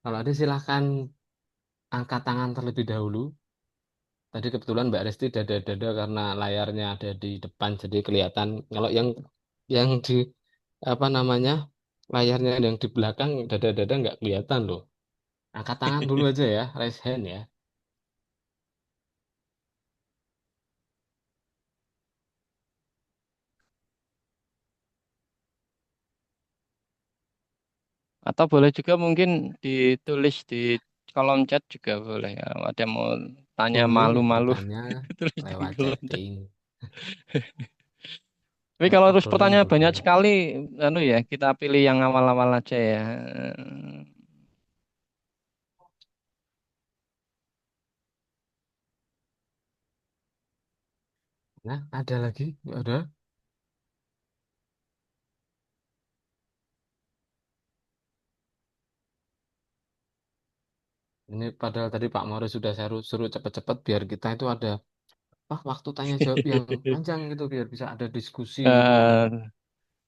S6: Kalau ada silahkan angkat tangan terlebih dahulu. Tadi kebetulan Mbak Resti dada-dada karena layarnya ada di depan jadi kelihatan. Kalau yang di apa namanya layarnya yang di belakang dada-dada nggak kelihatan loh. Angkat tangan dulu aja ya, raise hand ya.
S2: Atau boleh juga mungkin ditulis di kolom chat juga boleh ya. Ada mau tanya
S6: Boleh
S2: malu-malu
S6: bertanya
S2: tulis di
S6: lewat
S2: kolom chat.
S6: chatting.
S2: Tapi
S6: Lewat
S2: kalau terus
S6: obrolan
S2: pertanyaan banyak
S6: boleh.
S2: sekali, anu ya kita pilih yang awal-awal aja ya.
S6: Nah, ada lagi? Nggak ada? Ini padahal tadi Pak Mauris sudah saya suruh cepat-cepat biar kita itu ada waktu tanya jawab yang panjang gitu biar bisa ada diskusi gitu.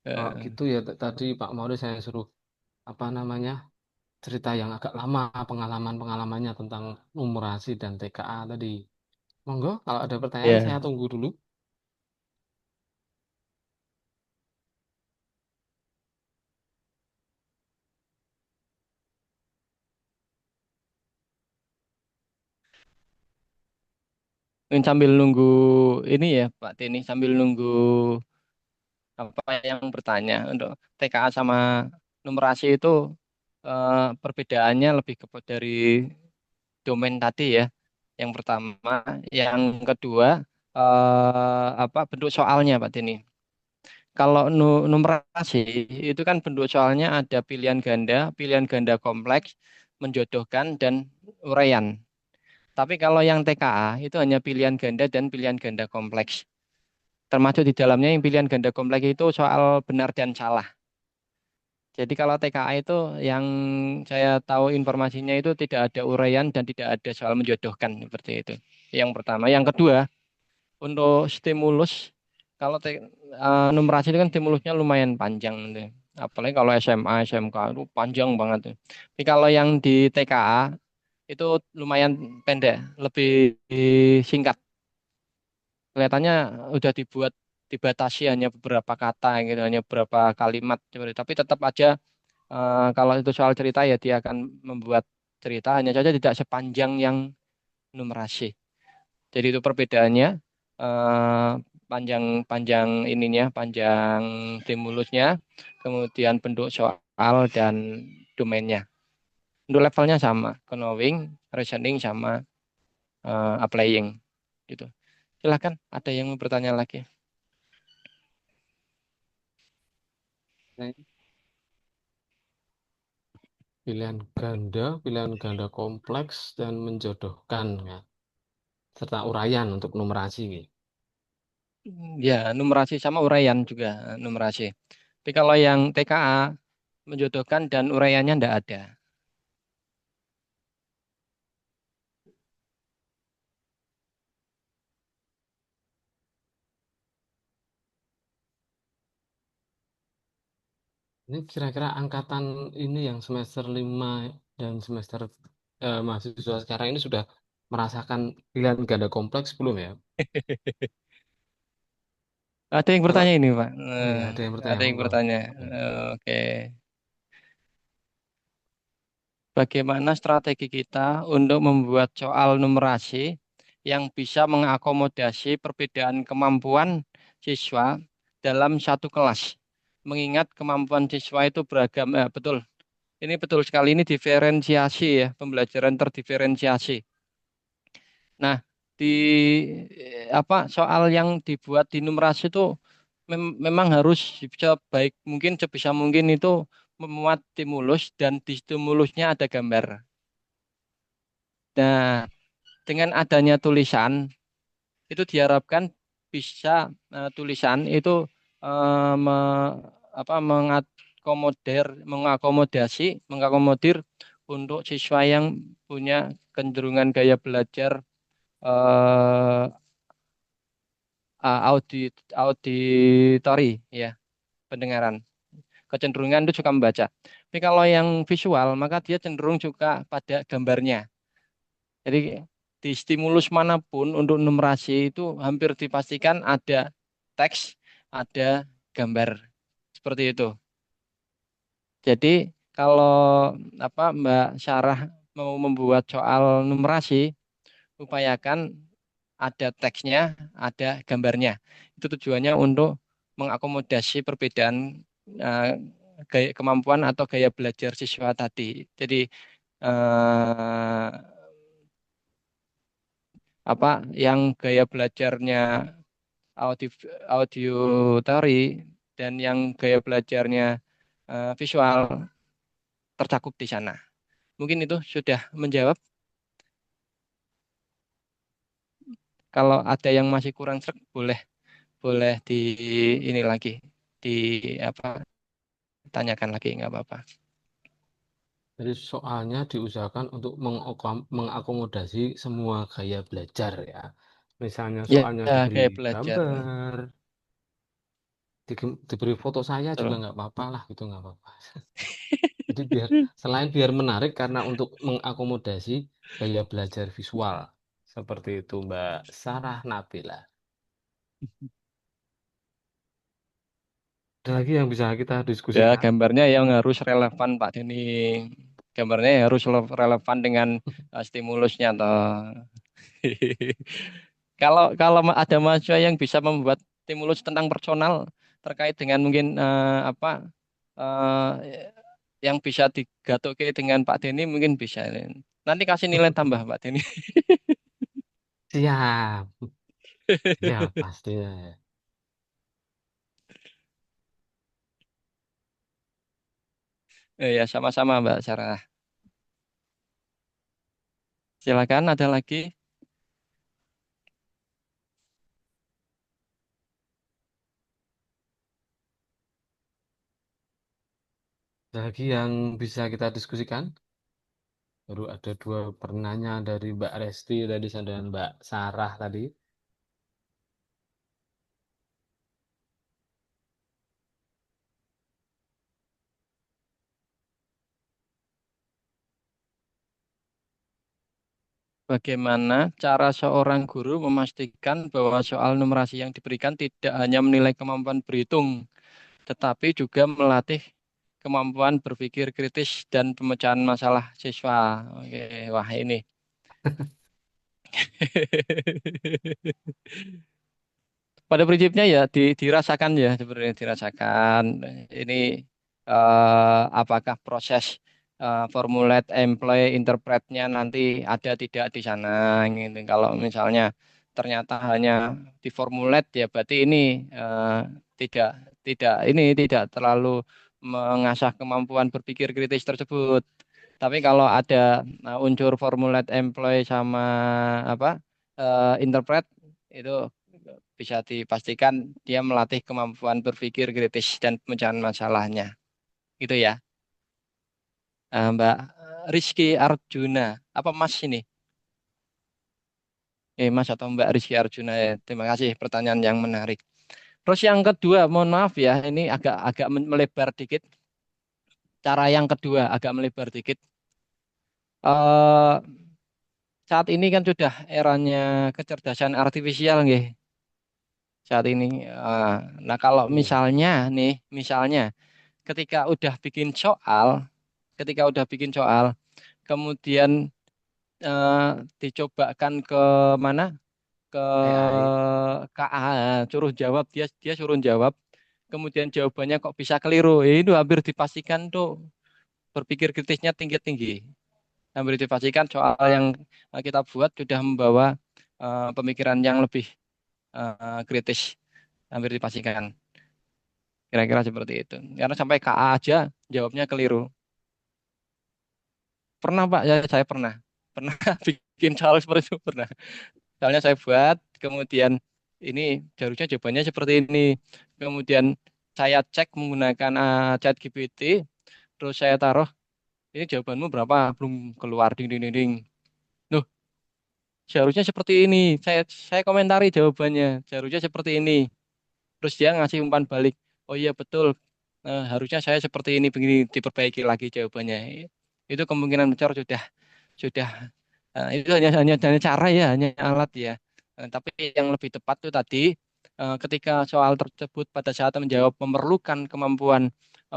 S2: Eh,
S6: Kalau
S2: eh,
S6: gitu ya tadi Pak Mauris saya suruh apa namanya cerita yang agak lama pengalaman-pengalamannya tentang numerasi dan TKA tadi. Monggo kalau ada pertanyaan saya
S2: ya.
S6: tunggu dulu.
S2: Mungkin sambil nunggu ini ya Pak Tini, sambil nunggu apa yang bertanya untuk TKA sama numerasi itu perbedaannya lebih ke dari domain tadi ya. Yang pertama, yang kedua apa bentuk soalnya Pak Tini. Kalau numerasi itu kan bentuk soalnya ada pilihan ganda kompleks, menjodohkan dan uraian. Tapi kalau yang TKA itu hanya pilihan ganda dan pilihan ganda kompleks. Termasuk di dalamnya yang pilihan ganda kompleks itu soal benar dan salah. Jadi kalau TKA itu yang saya tahu informasinya itu tidak ada uraian dan tidak ada soal menjodohkan seperti itu. Yang pertama, yang kedua untuk stimulus kalau numerasi itu kan stimulusnya lumayan panjang gitu. Apalagi kalau SMA, SMK itu panjang banget tuh. Tapi kalau yang di TKA itu lumayan pendek, lebih singkat. Kelihatannya udah dibatasi hanya beberapa kata gitu, hanya beberapa kalimat seperti itu. Tapi tetap aja kalau itu soal cerita ya dia akan membuat cerita hanya saja tidak sepanjang yang numerasi. Jadi itu perbedaannya eh, panjang ininya, panjang stimulusnya, kemudian bentuk soal dan domainnya. Untuk levelnya sama, knowing, reasoning sama applying gitu. Silakan, ada yang mau bertanya lagi?
S6: Pilihan ganda kompleks dan menjodohkan ya, serta uraian untuk numerasi.
S2: Ya, numerasi sama uraian juga numerasi. Tapi kalau yang TKA menjodohkan dan uraiannya tidak ada.
S6: Ini kira-kira angkatan ini yang semester 5 dan semester mahasiswa sekarang ini sudah merasakan pilihan ganda kompleks belum ya?
S2: Ada yang
S6: Kalau
S2: bertanya ini, Pak.
S6: oh iya, ada yang bertanya.
S2: Ada yang
S6: Monggo.
S2: bertanya. Oke. Bagaimana strategi kita untuk membuat soal numerasi yang bisa mengakomodasi perbedaan kemampuan siswa dalam satu kelas? Mengingat kemampuan siswa itu beragam. Betul. Ini betul sekali. Ini diferensiasi ya, pembelajaran terdiferensiasi. Nah, di apa soal yang dibuat di numerasi itu memang harus sebaik mungkin sebisa mungkin itu memuat stimulus dan di stimulusnya ada gambar. Nah, dengan adanya tulisan itu diharapkan bisa tulisan itu eh, me, mengakomodir untuk siswa yang punya kecenderungan gaya belajar eh, auditori ya, pendengaran. Kecenderungan itu suka membaca. Tapi kalau yang visual maka dia cenderung juga pada gambarnya. Jadi di stimulus manapun untuk numerasi itu hampir dipastikan ada teks, ada gambar. Seperti itu. Jadi kalau Mbak Syarah mau membuat soal numerasi, upayakan ada teksnya, ada gambarnya. Itu tujuannya untuk mengakomodasi perbedaan eh, gaya kemampuan atau gaya belajar siswa tadi. Jadi eh, yang gaya belajarnya audio auditory dan yang gaya belajarnya visual tercakup di sana. Mungkin itu sudah menjawab. Kalau ada yang masih kurang sreg, boleh boleh di ini lagi di apa tanyakan lagi nggak apa-apa.
S6: Jadi soalnya diusahakan untuk mengakomodasi semua gaya belajar ya. Misalnya
S2: Ya,
S6: soalnya diberi
S2: kayak belajar.
S6: gambar, diberi foto saya juga
S2: Betul.
S6: nggak apa-apa lah, gitu nggak apa-apa. Jadi biar menarik karena untuk mengakomodasi gaya belajar visual. Seperti itu Mbak Sarah Nabila. Ada lagi yang bisa kita
S2: Ya,
S6: diskusikan?
S2: gambarnya yang harus relevan Pak Denny. Gambarnya harus relevan dengan stimulusnya toh. Kalau kalau ada mahasiswa yang bisa membuat stimulus tentang personal terkait dengan mungkin apa yang bisa digatoke dengan Pak Denny mungkin bisa. Nanti kasih nilai tambah Pak Denny.
S6: Siap, siap pastinya.
S2: Ya sama-sama Mbak Sarah. Silakan ada lagi.
S6: Ada lagi yang bisa kita diskusikan? Baru ada dua penanya dari Mbak Resti tadi dan Mbak Sarah tadi.
S2: Bagaimana cara seorang guru memastikan bahwa soal numerasi yang diberikan tidak hanya menilai kemampuan berhitung, tetapi juga melatih kemampuan berpikir kritis dan pemecahan masalah siswa. Oke, wah ini. Pada prinsipnya ya dirasakan ya sebenarnya dirasakan. Ini apakah proses formulate employee interpretnya nanti ada tidak di sana gitu. Kalau misalnya ternyata hanya di formulate ya berarti ini tidak tidak ini tidak terlalu mengasah kemampuan berpikir kritis tersebut. Tapi kalau ada unsur formulate employee sama apa interpret itu bisa dipastikan dia melatih kemampuan berpikir kritis dan pemecahan masalahnya. Gitu ya. Mbak Rizky Arjuna. Apa Mas ini? Mas atau Mbak Rizky Arjuna ya. Terima kasih pertanyaan yang menarik. Terus yang kedua, mohon maaf ya, ini agak agak melebar dikit. Cara yang kedua agak melebar dikit. Eh saat ini kan sudah eranya kecerdasan artifisial nggih. Saat ini. Nah, kalau
S6: Iya.
S2: misalnya nih, misalnya ketika udah bikin soal, ketika udah bikin soal, kemudian eh, dicobakan ke mana? Ke
S6: AI.
S2: KA, suruh jawab dia dia suruh jawab, kemudian jawabannya kok bisa keliru. Itu hampir dipastikan tuh berpikir kritisnya tinggi-tinggi. Hampir dipastikan soal yang kita buat sudah membawa pemikiran yang lebih kritis. Hampir dipastikan. Kira-kira seperti itu. Karena sampai KA aja jawabnya keliru. Pernah Pak, ya saya pernah. Pernah bikin soal seperti itu pernah. Soalnya saya buat, kemudian ini harusnya jawabannya seperti ini. Kemudian saya cek menggunakan ChatGPT, terus saya taruh, ini jawabanmu berapa? Belum keluar, ding ding ding ding. Loh, seharusnya seperti ini. Saya komentari jawabannya, seharusnya seperti ini. Terus dia ngasih umpan balik. Oh iya betul, harusnya saya seperti ini, begini diperbaiki lagi jawabannya. Itu kemungkinan besar sudah itu hanya cara ya, hanya alat ya. Tapi yang lebih tepat itu tadi ketika soal tersebut pada saat menjawab memerlukan kemampuan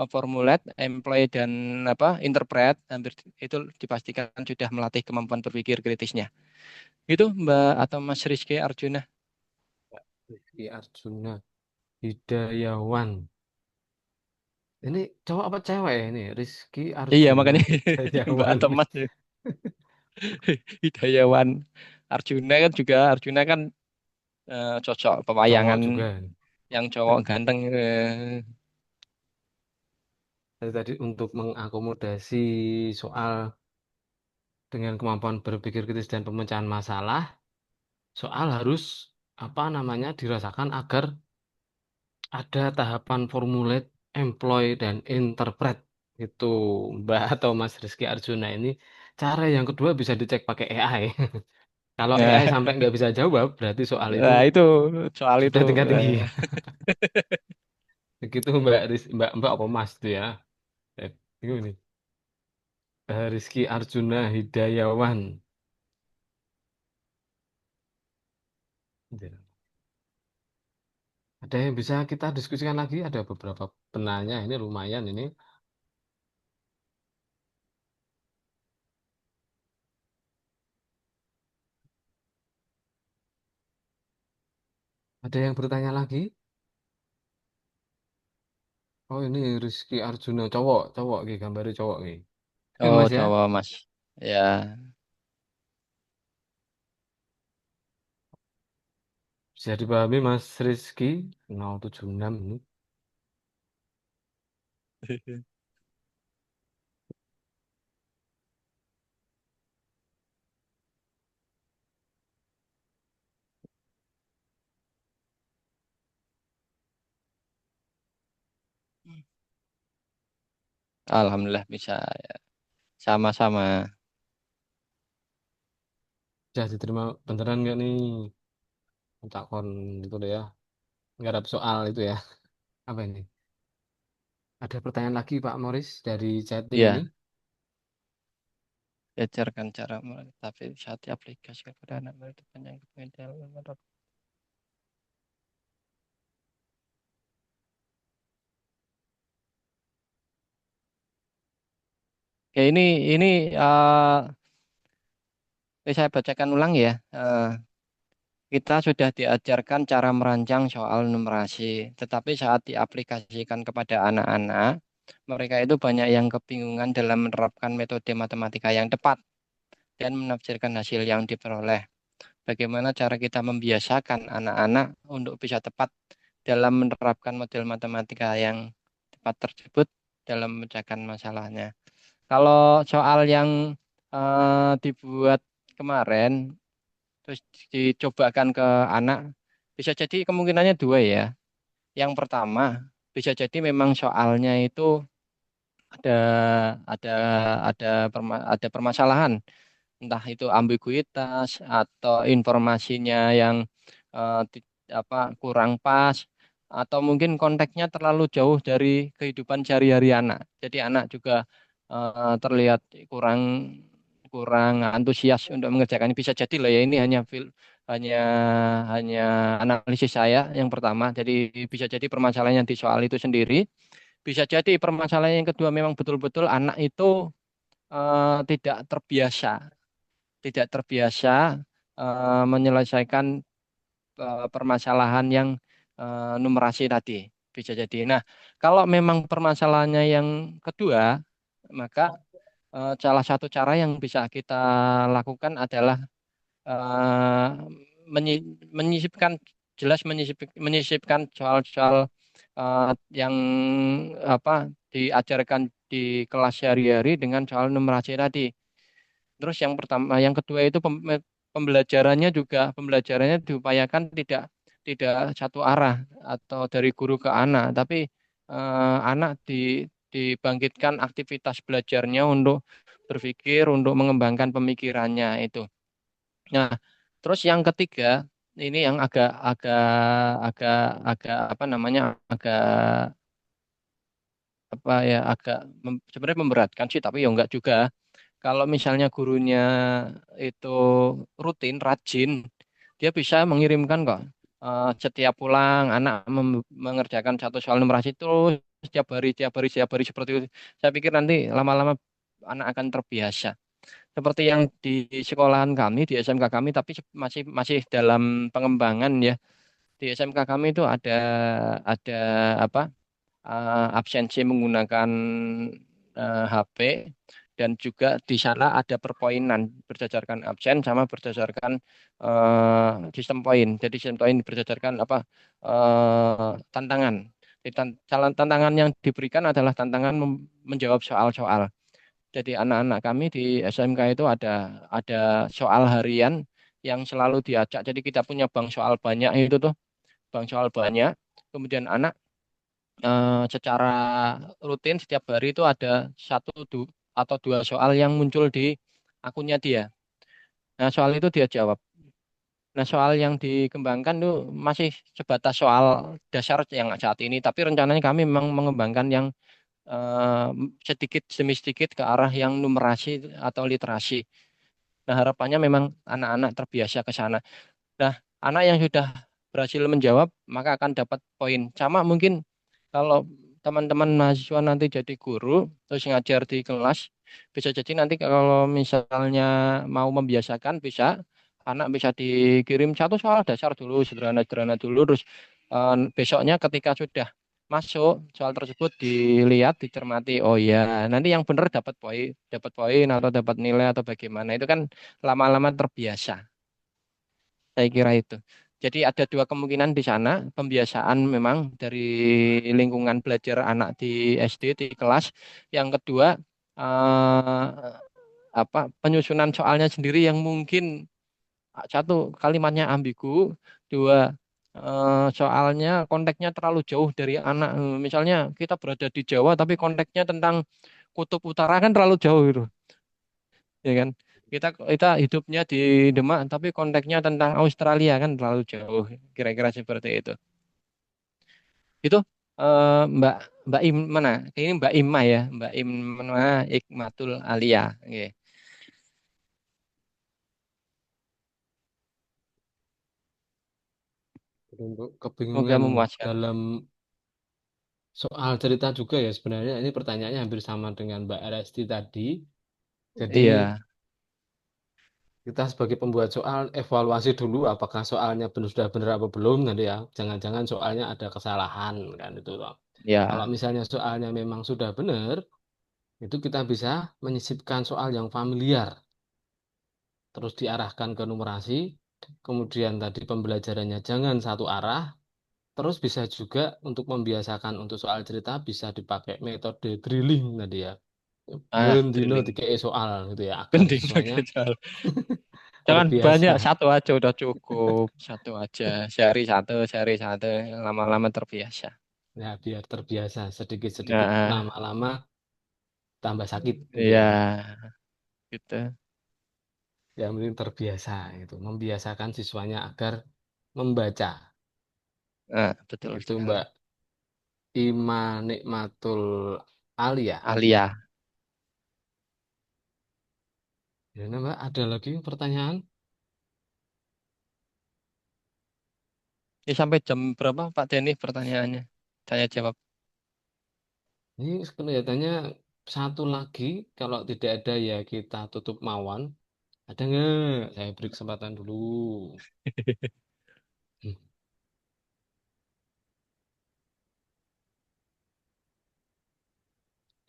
S2: formulate, employ dan apa interpret, hampir itu dipastikan sudah melatih kemampuan berpikir kritisnya. Itu Mbak atau Mas Rizky Arjuna.
S6: Rizky Arjuna Hidayawan. Ini cowok apa cewek ya ini? Rizky
S2: Iya
S6: Arjuna
S2: makanya Mbak
S6: Hidayawan.
S2: atau Mas Hidayawan Arjuna kan juga Arjuna kan cocok
S6: Cowok
S2: pewayangan
S6: juga.
S2: yang cowok ganteng.
S6: Tadi untuk mengakomodasi soal dengan kemampuan berpikir kritis dan pemecahan masalah, soal harus apa namanya dirasakan agar ada tahapan formulate, employ, dan interpret. Itu Mbak atau Mas Rizky Arjuna ini. Cara yang kedua bisa dicek pakai AI. Kalau AI
S2: Nah,
S6: sampai nggak bisa jawab, berarti soal itu
S2: nah, itu soal itu.
S6: sudah tingkat tinggi.
S2: eh,
S6: Begitu Mbak Mbak apa Mas itu ya. Bingung nih. Rizky Arjuna Hidayawan. Gitu. Ada yang bisa kita diskusikan lagi? Ada beberapa penanya ini lumayan ini. Ada yang bertanya lagi? Oh ini Rizky Arjuna cowok, cowok nih gambarnya cowok nih.
S2: Oh,
S6: Mas ya,
S2: cowok, Mas. Ya,
S6: bisa dipahami Mas Rizky 076 ini.
S2: alhamdulillah bisa. Sama-sama.
S6: Bisa diterima beneran nggak nih? Takon itu deh ya. Nggak ada soal itu ya. Apa ini? Ada pertanyaan lagi Pak Morris dari chatting ini.
S2: Ya, ajarkan cara tapi saat aplikasi kepada anak murid yang kemudian Oke, ini saya bacakan ulang ya. Kita sudah diajarkan cara merancang soal numerasi, tetapi saat diaplikasikan kepada anak-anak, mereka itu banyak yang kebingungan dalam menerapkan metode matematika yang tepat dan menafsirkan hasil yang diperoleh. Bagaimana cara kita membiasakan anak-anak untuk bisa tepat dalam menerapkan model matematika yang tepat tersebut dalam memecahkan masalahnya. Kalau soal yang dibuat kemarin, terus dicobakan ke anak, bisa jadi kemungkinannya dua ya. Yang pertama, bisa jadi memang soalnya itu ada ada ada permasalahan, entah itu ambiguitas atau informasinya yang kurang pas, atau mungkin konteksnya terlalu jauh dari kehidupan sehari-hari anak. Jadi anak juga terlihat kurang kurang antusias untuk mengerjakannya. Bisa jadi lah ya, ini hanya hanya analisis saya yang pertama. Jadi bisa jadi permasalahannya di soal itu sendiri. Bisa jadi permasalahan yang kedua memang betul-betul anak itu tidak terbiasa menyelesaikan permasalahan yang numerasi tadi. Bisa jadi. Nah, kalau memang permasalahannya yang kedua, maka salah satu cara yang bisa kita lakukan adalah eh, menyisipkan menyisipkan soal-soal yang diajarkan di kelas sehari-hari dengan soal numerasi tadi. Terus yang pertama, yang kedua itu pembelajarannya diupayakan tidak tidak satu arah atau dari guru ke anak, tapi anak dibangkitkan aktivitas belajarnya untuk berpikir, untuk mengembangkan pemikirannya itu. Nah, terus yang ketiga ini yang agak agak agak agak apa namanya agak sebenarnya memberatkan sih, tapi ya enggak juga. Kalau misalnya gurunya itu rutin, rajin, dia bisa mengirimkan kok. Setiap pulang, anak mengerjakan satu soal numerasi terus setiap hari seperti itu. Saya pikir nanti lama-lama anak akan terbiasa. Seperti yang di sekolahan kami, di SMK kami, tapi masih masih dalam pengembangan ya. Di SMK kami itu ada apa? Absensi menggunakan HP, dan juga di sana ada perpoinan berdasarkan absen sama berdasarkan sistem poin. Jadi sistem poin berdasarkan tantangan. Jadi, tantangan yang diberikan adalah tantangan menjawab soal-soal. Jadi anak-anak kami di SMK itu ada soal harian yang selalu diacak. Jadi kita punya bank soal banyak itu tuh, bank soal banyak. Kemudian anak secara rutin setiap hari itu ada atau dua soal yang muncul di akunnya dia. Nah, soal itu dia jawab. Nah, soal yang dikembangkan itu masih sebatas soal dasar yang saat ini, tapi rencananya kami memang mengembangkan yang eh, sedikit demi sedikit ke arah yang numerasi atau literasi. Nah, harapannya memang anak-anak terbiasa ke sana. Nah, anak yang sudah berhasil menjawab maka akan dapat poin. Sama mungkin kalau teman-teman mahasiswa nanti jadi guru terus ngajar di kelas, bisa jadi nanti kalau misalnya mau membiasakan bisa anak bisa dikirim satu soal dasar dulu, sederhana-sederhana dulu, terus besoknya ketika sudah masuk soal tersebut dilihat, dicermati, oh ya, nanti yang benar dapat poin atau dapat nilai atau bagaimana itu kan lama-lama terbiasa. Saya kira itu. Jadi ada dua kemungkinan di sana, pembiasaan memang dari lingkungan belajar anak di SD di kelas. Yang kedua eh, penyusunan soalnya sendiri yang mungkin satu kalimatnya ambigu, dua soalnya konteksnya terlalu jauh dari anak. Misalnya kita berada di Jawa tapi konteksnya tentang kutub utara kan terlalu jauh gitu, ya kan? Kita kita hidupnya di Demak tapi konteksnya tentang Australia kan terlalu jauh. Kira-kira seperti itu. Itu Mbak Mbak Im mana? Ini Mbak Imma ya, Mbak Imma Ikmatul Alia. Oke.
S6: Untuk
S2: Semoga
S6: kebingungan
S2: memuaskan.
S6: dalam soal cerita juga ya sebenarnya ini pertanyaannya hampir sama dengan Mbak Resti tadi. Jadi
S2: Iya,
S6: kita sebagai pembuat soal evaluasi dulu apakah soalnya sudah benar apa belum nanti ya. Jangan-jangan soalnya ada kesalahan kan itu loh. Kalau
S2: ya.
S6: misalnya soalnya memang sudah benar, itu kita bisa menyisipkan soal yang familiar, terus diarahkan ke numerasi, kemudian tadi pembelajarannya jangan satu arah, terus bisa juga untuk membiasakan untuk soal cerita bisa dipakai metode drilling tadi ya. Bendino
S2: Drilling.
S6: dikei soal gitu ya, agar
S2: Penting
S6: siswanya
S2: sekali. Jangan banyak,
S6: terbiasa.
S2: satu aja udah cukup. Satu aja. Sehari satu. Lama-lama terbiasa.
S6: Ya, biar terbiasa sedikit-sedikit
S2: Nah,
S6: lama-lama tambah sakit gitu
S2: iya,
S6: ya.
S2: gitu.
S6: Yang penting terbiasa itu, membiasakan siswanya agar membaca.
S2: Nah, betul
S6: Itu
S2: sekali.
S6: Mbak Ima Nikmatul Alia.
S2: Alia.
S6: Ya, Mbak, ada lagi pertanyaan?
S2: Ini sampai jam berapa Pak Denny pertanyaannya? Saya jawab.
S6: Ini kelihatannya satu lagi, kalau tidak ada ya kita tutup mawon. Ada nggak? Saya beri kesempatan dulu. Hmm,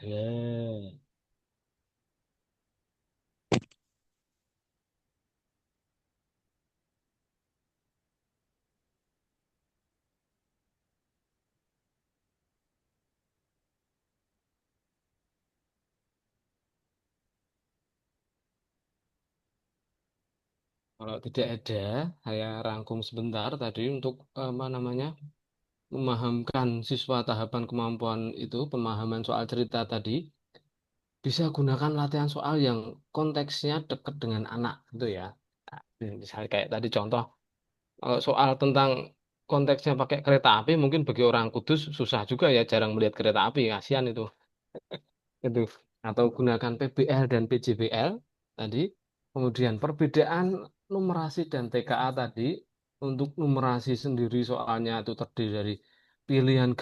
S6: ada. Kalau tidak ada, saya rangkum sebentar tadi untuk apa namanya memahamkan siswa tahapan kemampuan itu, pemahaman soal cerita tadi. Bisa gunakan latihan soal yang konteksnya dekat dengan anak gitu ya. Nah, misalnya kayak tadi contoh, kalau soal tentang konteksnya pakai kereta api, mungkin bagi orang Kudus susah juga ya, jarang melihat kereta api, kasihan itu. Itu. Atau gunakan PBL dan PJBL tadi. Kemudian perbedaan numerasi dan TKA tadi. Untuk numerasi sendiri soalnya itu terdiri dari pilihan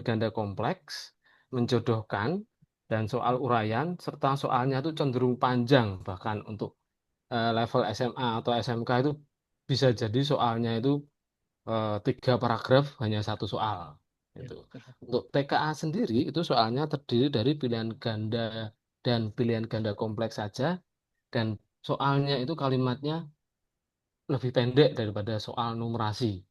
S6: ganda kompleks, menjodohkan, dan soal uraian, serta soalnya itu cenderung panjang, bahkan untuk level SMA atau SMK itu bisa jadi soalnya itu 3 paragraf hanya satu soal. Itu. Untuk TKA sendiri itu soalnya terdiri dari pilihan ganda dan pilihan ganda kompleks saja dan soalnya itu kalimatnya lebih pendek daripada soal numerasi.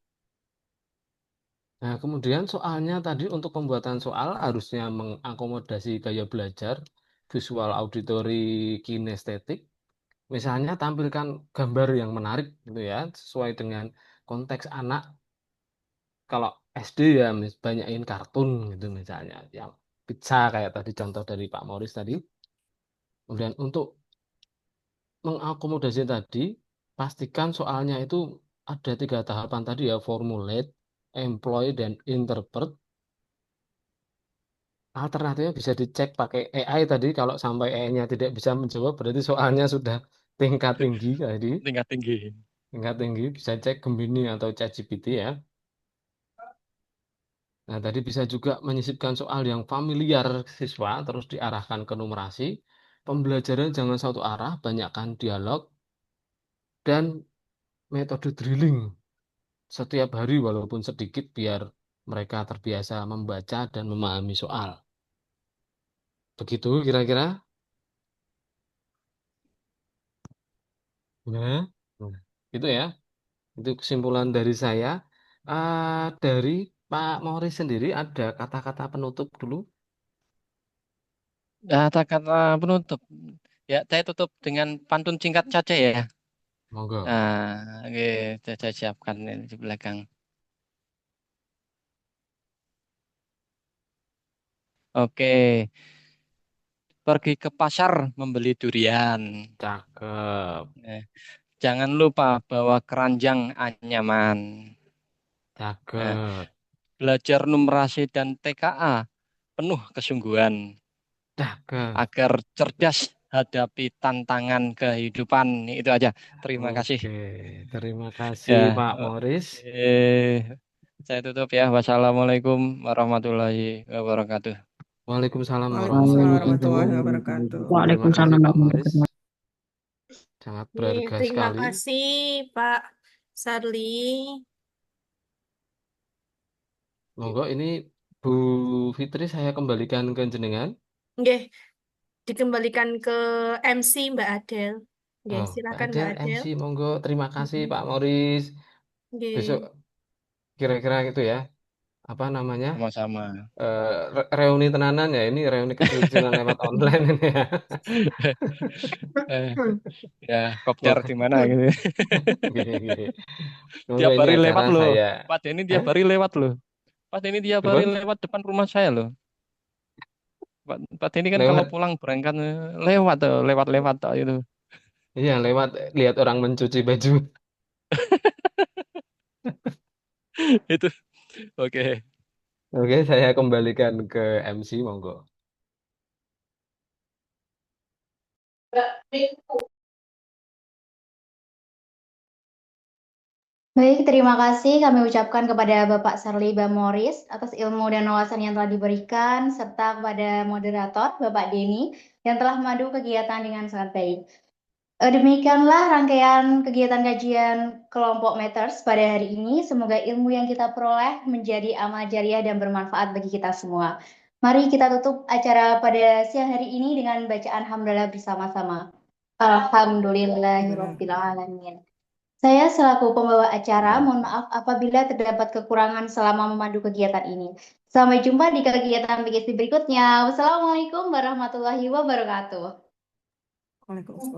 S6: Nah, kemudian soalnya tadi untuk pembuatan soal harusnya mengakomodasi gaya belajar, visual auditory kinestetik. Misalnya tampilkan gambar yang menarik gitu ya, sesuai dengan konteks anak. Kalau SD ya banyakin kartun gitu misalnya, yang pizza kayak tadi contoh dari Pak Moris tadi. Kemudian untuk mengakomodasi tadi, pastikan soalnya itu ada 3 tahapan tadi ya, formulate, employ, dan interpret. Alternatifnya bisa dicek pakai AI tadi, kalau sampai AI-nya tidak bisa menjawab, berarti soalnya sudah tingkat tinggi tadi.
S2: Tingkat tinggi.
S6: Tingkat tinggi, bisa cek Gemini atau ChatGPT ya. Nah, tadi bisa juga menyisipkan soal yang familiar siswa, terus diarahkan ke numerasi. Pembelajaran jangan satu arah, banyakkan dialog, dan metode drilling setiap hari walaupun sedikit biar mereka terbiasa membaca dan memahami soal. Begitu kira-kira? Nah, nah, gitu ya. Itu kesimpulan dari saya. Dari Pak Mauris sendiri ada kata-kata penutup dulu.
S2: Kata-kata penutup. Ya, saya tutup dengan pantun singkat saja ya.
S6: Monggo.
S2: Nah, oke, saya siapkan ini di belakang. Oke, pergi ke pasar membeli durian.
S6: Cakep,
S2: Eh, Jangan lupa bawa keranjang anyaman. Nah,
S6: cakep,
S2: belajar numerasi dan TKA penuh kesungguhan
S6: cakep.
S2: agar cerdas hadapi tantangan kehidupan. Itu aja. Terima kasih.
S6: Oke, terima kasih
S2: Ya,
S6: Pak Mauris.
S2: oke. Saya tutup ya. Wassalamualaikum warahmatullahi wabarakatuh.
S6: Waalaikumsalam
S4: Waalaikumsalam
S6: warahmatullahi
S4: warahmatullahi
S6: wabarakatuh.
S4: wabarakatuh.
S6: Terima kasih
S1: Waalaikumsalam
S6: Pak Mauris.
S1: warahmatullahi wabarakatuh.
S6: Sangat
S1: Oke,
S6: berharga
S1: terima
S6: sekali.
S1: kasih Pak Sarli.
S6: Monggo ini Bu Fitri saya kembalikan ke jenengan.
S1: Nggih, dikembalikan ke MC Mbak Adel. Nggih,
S6: Oh, Mbak
S1: silakan Mbak
S6: Adel
S1: Adel.
S6: MC monggo. Terima kasih
S1: Mm-mm.
S6: Pak Mauris. Besok
S1: Nggih.
S6: kira-kira gitu ya. Apa namanya?
S2: Sama-sama.
S6: Reuni tenanan ya. Ini reuni kecil-kecilan lewat online ini ya.
S2: Eh, ya, kopdar
S6: Semoga
S2: di mana gitu.
S6: gini, gini. Semoga
S2: Tiap
S6: ini
S2: hari
S6: acara
S2: lewat loh.
S6: saya.
S2: Pak Denny tiap
S6: Hah?
S2: hari lewat loh. Pak Denny tiap hari
S6: Apa?
S2: lewat depan rumah saya loh. Pak Denny kan kalau
S6: Lewat.
S2: pulang berangkat lewat tuh, lewat-lewat tuh, itu.
S6: Iya, lewat lihat orang mencuci baju.
S2: Itu. Oke.
S6: Oke, saya kembalikan ke MC, monggo.
S3: Baik, terima kasih kami ucapkan kepada Bapak Sarli Bamoris atas ilmu dan wawasan yang telah diberikan, serta kepada moderator Bapak Denny yang telah memandu kegiatan dengan sangat baik. Demikianlah rangkaian kegiatan kajian kelompok Matters pada hari ini. Semoga ilmu yang kita peroleh menjadi amal jariah dan bermanfaat bagi kita semua. Mari kita tutup acara pada siang hari ini dengan bacaan hamdalah bersama-sama. Alhamdulillahirabbil alamin. Saya selaku pembawa acara, mohon maaf apabila terdapat kekurangan selama memandu kegiatan ini. Sampai jumpa di kegiatan PGSD berikutnya. Wassalamualaikum warahmatullahi wabarakatuh.
S4: Waalaikumsalam.